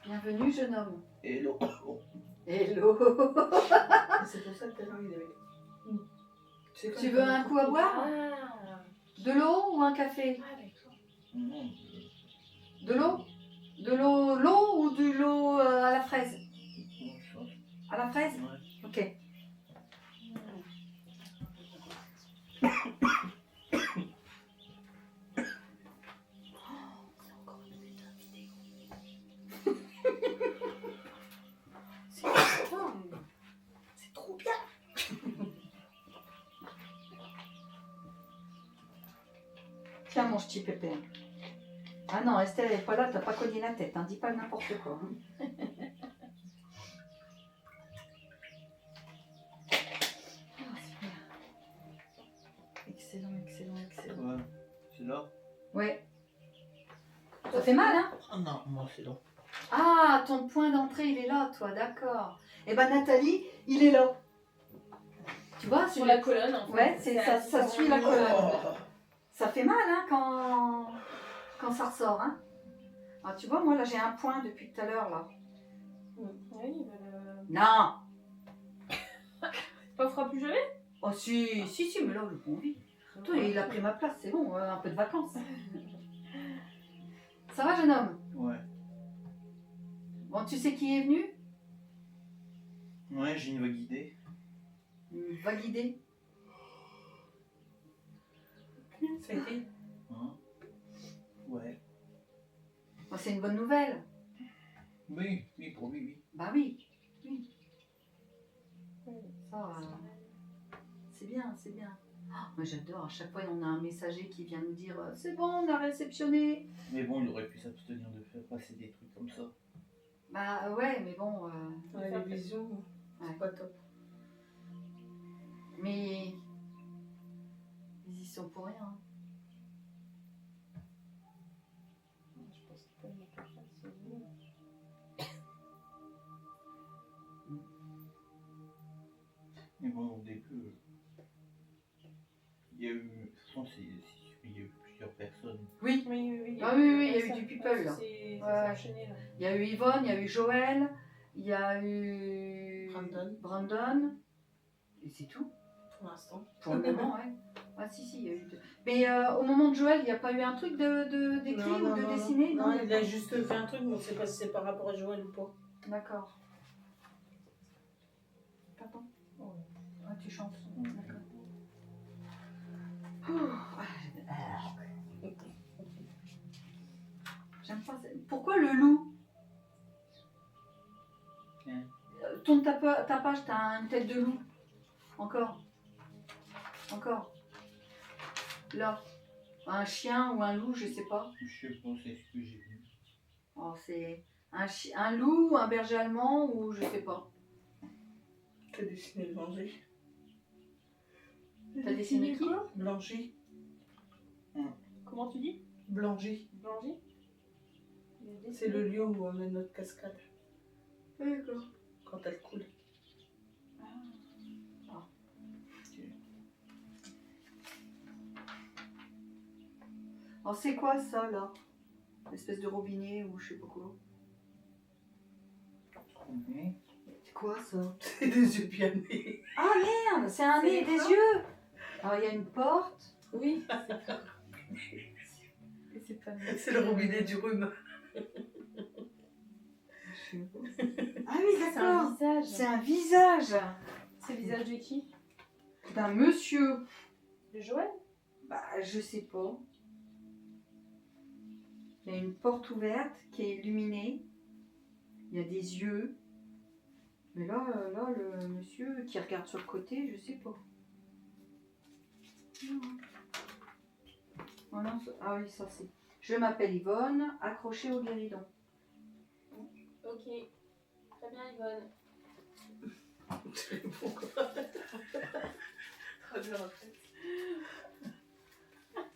Bienvenue, jeune homme. Hello. Hello. C'est pour ça que t'as envie d'avec. Tu veux un coup à boire? Ah, De l'eau ou un café? ah d'accord. Non, De l'eau? De l'eau ou de l'eau à la fraise? À la fraise? ouais. Ok. C'est trop bien. Tiens mon petit pépé. Ah non, Estelle elle est pas là, t'as pas cogné la tête, hein. Dis pas n'importe quoi. Hein. Ah, super. Excellent, excellent, excellent. Ouais. C'est là? Ouais. Ça fait mal, hein? Ah non, moi c'est là. Ah, ton point d'entrée, il est là, toi, d'accord. Eh ben Nathalie, il est là. Tu vois, Sur la colonne, en fait. Ouais, c'est ça, ça différent. suit la colonne. Ça fait mal, hein, quand ça ressort, hein. Ah, tu vois, moi, là, j'ai un point depuis tout à l'heure, là. Oui, il va le... Non. Pas fera plus jamais. Oh, si, mais là, j'ai pas envie. Toi, il a pris ma place, c'est bon, un peu de vacances. Ça va, jeune homme? Ouais. Bon, tu sais qui est venu? Ouais, j'ai une voix guidée. Va guider. Ça a été. Hein? Ouais. Bon, c'est une bonne nouvelle. Oui, oui, pour lui, oui. Bah oui, oui. Ça, c'est bien, c'est bien. Ah, moi, j'adore, à chaque fois, on a un messager qui vient nous dire c'est bon, on a réceptionné. Mais bon, il aurait pu s'abstenir de faire passer des trucs comme ça. Bah ouais, mais bon. Ouais, les visions, Ouais. c'est pas top. Mais ils y sont pour rien. Je pense qu'il peut le mettre en place, c'est bon. Mais bon, au début, il y a eu. De toute façon, il y a eu plusieurs personnes. Oui, Oui. Ah oui, il y a eu du people, là. C'est Ouais. enchaîné, là. il y a eu Yvonne, il y a eu Joël, il y a eu Brandon. Et c'est tout. Pour l'instant. Pour le moment, ouais. Ah si, il y a eu deux. Mais au moment de Joël, il n'y a pas eu un truc d'écrit ou de dessiné? Non, il a d'accord. juste fait un truc, mais on ne sait pas si c'est par rapport à Joël ou pas. D'accord. Pardon? Ah, tu chantes. D'accord. J'aime pas ça. Pourquoi le loup? Tourne ta page, t'as une tête de loup. Encore. Là. Un chien ou un loup, je sais pas. Je sais pas, c'est ce que j'ai vu. Oh, c'est un loup, un berger allemand ou je sais pas. T'as dessiné Blangy. T'as dessiné qui? Blangy. Comment tu dis? Blangy. Blangy? C'est le lieu où on met notre cascade D'accord. quand elle coule. Alors c'est quoi ça là? Espèce de robinet ou je sais pas quoi. C'est quoi ça? C'est des yeux bien nés. Ah merde, c'est un nez et des yeux. Alors il y a une porte. Oui. C'est pas mal. C'est le robinet du rhume. Ah oui C'est un d'accord. visage. C'est un visage C'est le visage de qui? d'un monsieur. De Joël? Bah je sais pas. Il y a une porte ouverte qui est illuminée. Il y a des yeux. Mais là, le monsieur qui regarde sur le côté, je sais pas. Oh non, ah oui, ça c'est. Je m'appelle Yvonne, accrochée au guéridon. Ok. Très bien, Yvonne. C'est bon quoi. Très bien en fait.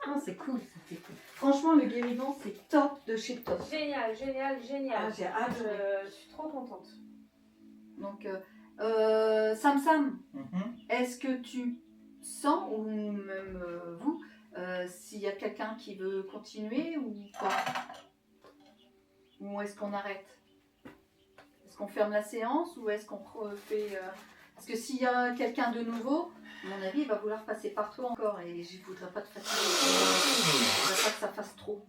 Ah, c'est cool, ça c'est cool. Franchement, le guéridon, c'est top de chez top. Génial, génial, génial. Ah, j'ai adoré. Je suis trop contente. Donc, Sam, est-ce que tu sens, ou même vous, s'il y a quelqu'un qui veut continuer ou pas? Ou est-ce qu'on arrête? Est-ce qu'on ferme la séance ou est-ce qu'on fait... Parce que s'il y a quelqu'un de nouveau, à mon avis, il va vouloir passer par toi encore et je ne voudrais pas te fatiguer. Je ne voudrais pas que ça fasse trop.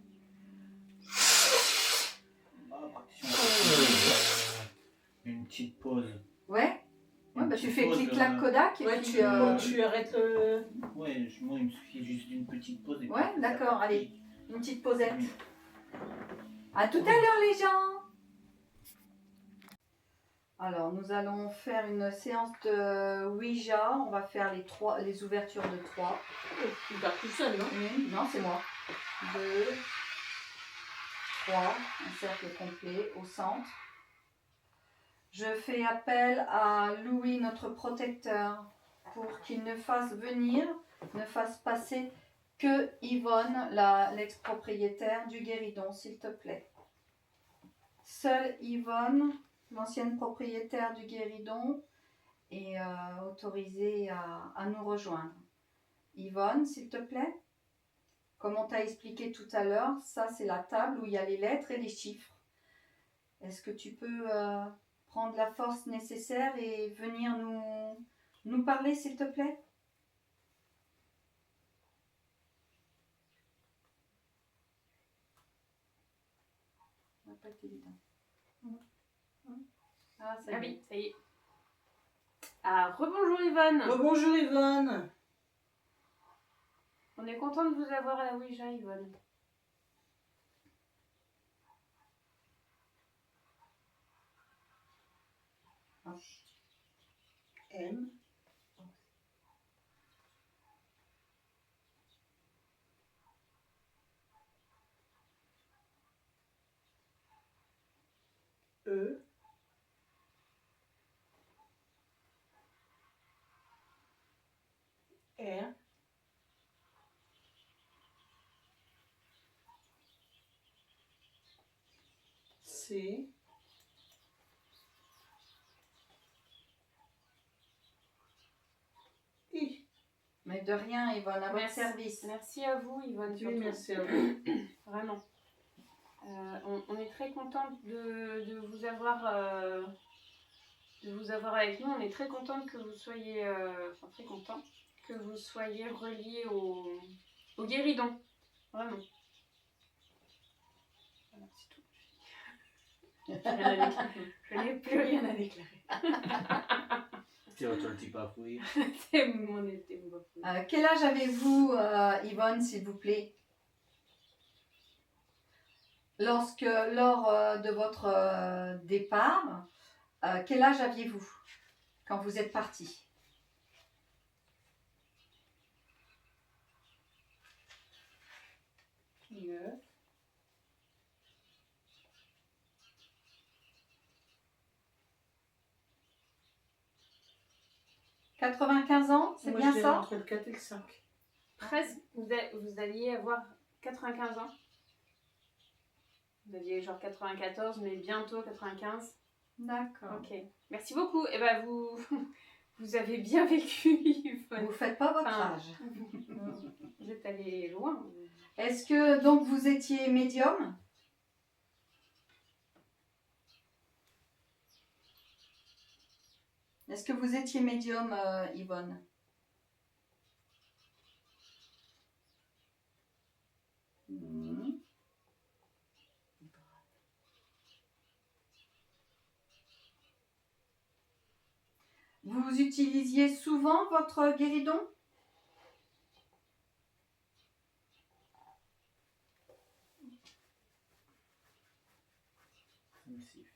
Une petite pause. Ouais? Ouais, bah tu fais pause, clic-clac Kodak et Ouais, puis... tu arrêtes le. Ouais, moi il me suffit juste d'une petite pause. Et puis Ouais, après, d'accord, ça allez, partit. une petite pausette. Oui. À tout à l'heure les gens. Alors, nous allons faire une séance de Ouija. On va faire les ouvertures de 3. Tu pars tout seul, non? Non, c'est moi. 2, 3, un cercle complet au centre. Je fais appel à Louis, notre protecteur, pour qu'il ne fasse venir, ne fasse passer que Yvonne, l'ex-propriétaire du guéridon, s'il te plaît. Seule Yvonne, l'ancienne propriétaire du guéridon, est autorisée à nous rejoindre. Yvonne, s'il te plaît. Comme on t'a expliqué tout à l'heure, ça c'est la table où il y a les lettres et les chiffres. Est-ce que tu peux prendre la force nécessaire et venir nous parler, s'il te plaît? Ça va pas être évident. Ah, ça y est. Ah oui, ça y est. Ah, rebonjour Yvonne. Bonjour Yvonne. On est content de vous avoir à la Ouija, Yvonne. M. E. R. C. I. Mais de rien, Yvonne, à votre service. Merci à vous, Yvonne. Oui, surtout. merci à vous. Vraiment. On est très contente de vous avoir avec nous. On est très contente que vous soyez très content que vous soyez reliés au guéridon. Vraiment. Voilà, c'est tout. Je n'ai plus rien à déclarer. C'est votre petit bafouille. C'est mon bafouille. Quel âge avez-vous, Yvonne, s'il vous plaît? Lors de votre départ, quel âge aviez-vous quand vous êtes parti? 95 ans, c'est Moi, bien je dirais ça? entre le 4 et le 5. Presque, vous alliez avoir 95 ans. Vous aviez genre 94, mais bientôt 95. D'accord. Ok. Merci beaucoup. Et ben vous, vous avez bien vécu, Yvonne. Vous faites pas votre Enfin, âge. Vous êtes allé loin. Est-ce que donc vous étiez médium? Est-ce que vous étiez médium, Yvonne? Mhm. Vous utilisiez souvent votre guéridon? Ça me siffle.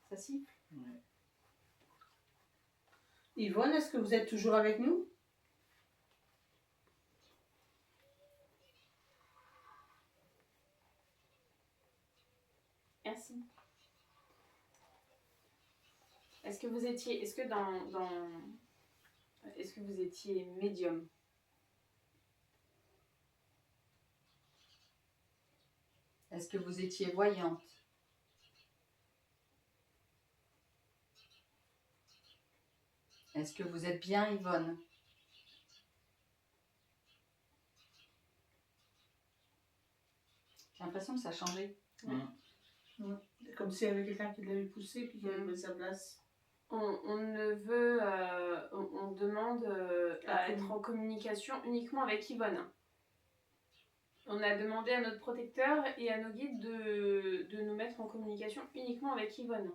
Ça siffle. Ouais. Yvonne, est-ce que vous êtes toujours avec nous? Merci. Est-ce que vous étiez, est-ce que est-ce que vous étiez médium? Est-ce que vous étiez voyante? Est-ce que vous êtes bien, Yvonne? J'ai l'impression que ça a changé. C'est comme s'il y avait quelqu'un qui l'avait poussé puis qui avait pris sa place. On ne veut, on demande à être en communication uniquement avec Yvonne. On a demandé à notre protecteur et à nos guides de nous mettre en communication uniquement avec Yvonne.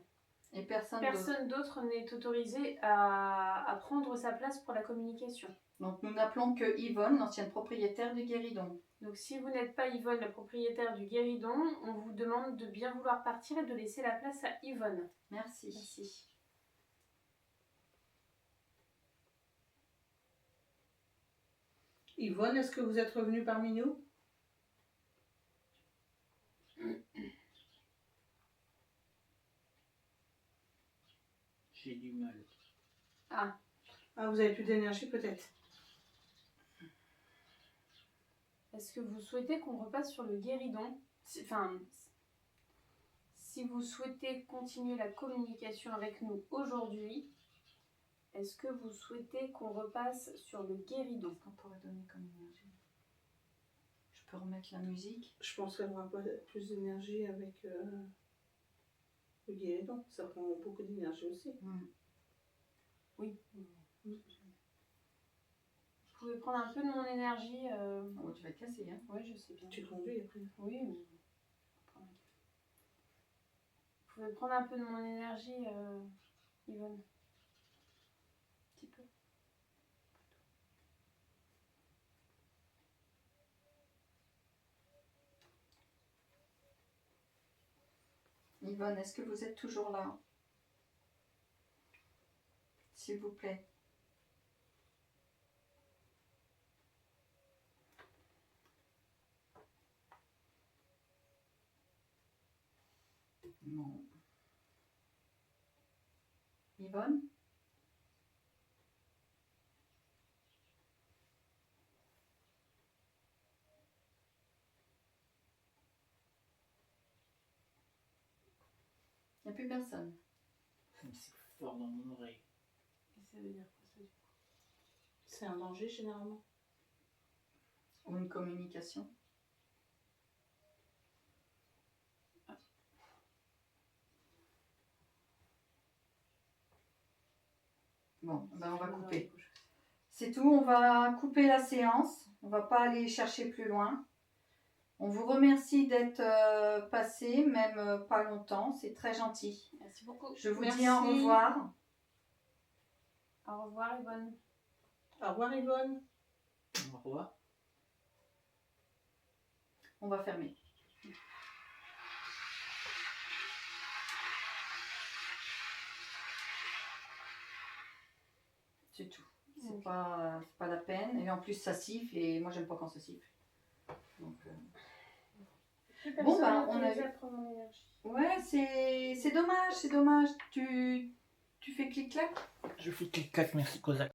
Et personne d'autre n'est autorisé à prendre sa place pour la communication. Donc nous n'appelons que Yvonne, l'ancienne propriétaire du guéridon. Donc si vous n'êtes pas Yvonne, la propriétaire du guéridon, on vous demande de bien vouloir partir et de laisser la place à Yvonne. Merci. Merci. Yvonne, est-ce que vous êtes revenue parmi nous? J'ai du mal. Ah, Vous avez plus d'énergie peut-être? est-ce que vous souhaitez qu'on repasse sur le guéridon? Si vous souhaitez continuer la communication avec nous aujourd'hui, est-ce que vous souhaitez qu'on repasse sur le guéridon? Qu'est-ce qu'on pourrait donner comme énergie? Je peux remettre la musique? Je pense qu'elle aura pas plus d'énergie avec le guéridon. Ça prend beaucoup d'énergie aussi. Oui. Vous pouvez prendre un peu de mon énergie. Oh, tu vas te casser, hein? Oui, je sais bien. Tu conduis après. Oui, mais... Vous pouvez prendre un peu de mon énergie, Yvonne. Un petit peu. Yvonne, est-ce que vous êtes toujours là? S'il vous plaît. Non. Yvonne? Il n'y a plus personne. Ça me siffle fort dans mon oreille. Et ça veut dire quoi ça? C'est un danger généralement. Ou une communication. Bon, ben on va couper. C'est tout, on va couper la séance. On va pas aller chercher plus loin. On vous remercie d'être passé, même pas longtemps. C'est très gentil. Merci beaucoup. Je vous Merci. dis au revoir. Au revoir, Yvonne. Au revoir Yvonne. Au revoir. On va fermer. C'est tout. C'est pas la peine. Et en plus, ça siffle. Et moi, j'aime pas quand ça siffle. Donc, bon, bah, on a eu... prendre mon énergie. Ouais, c'est dommage, c'est dommage. Tu fais clic-clac? Je fais clic-clac, merci Kozak.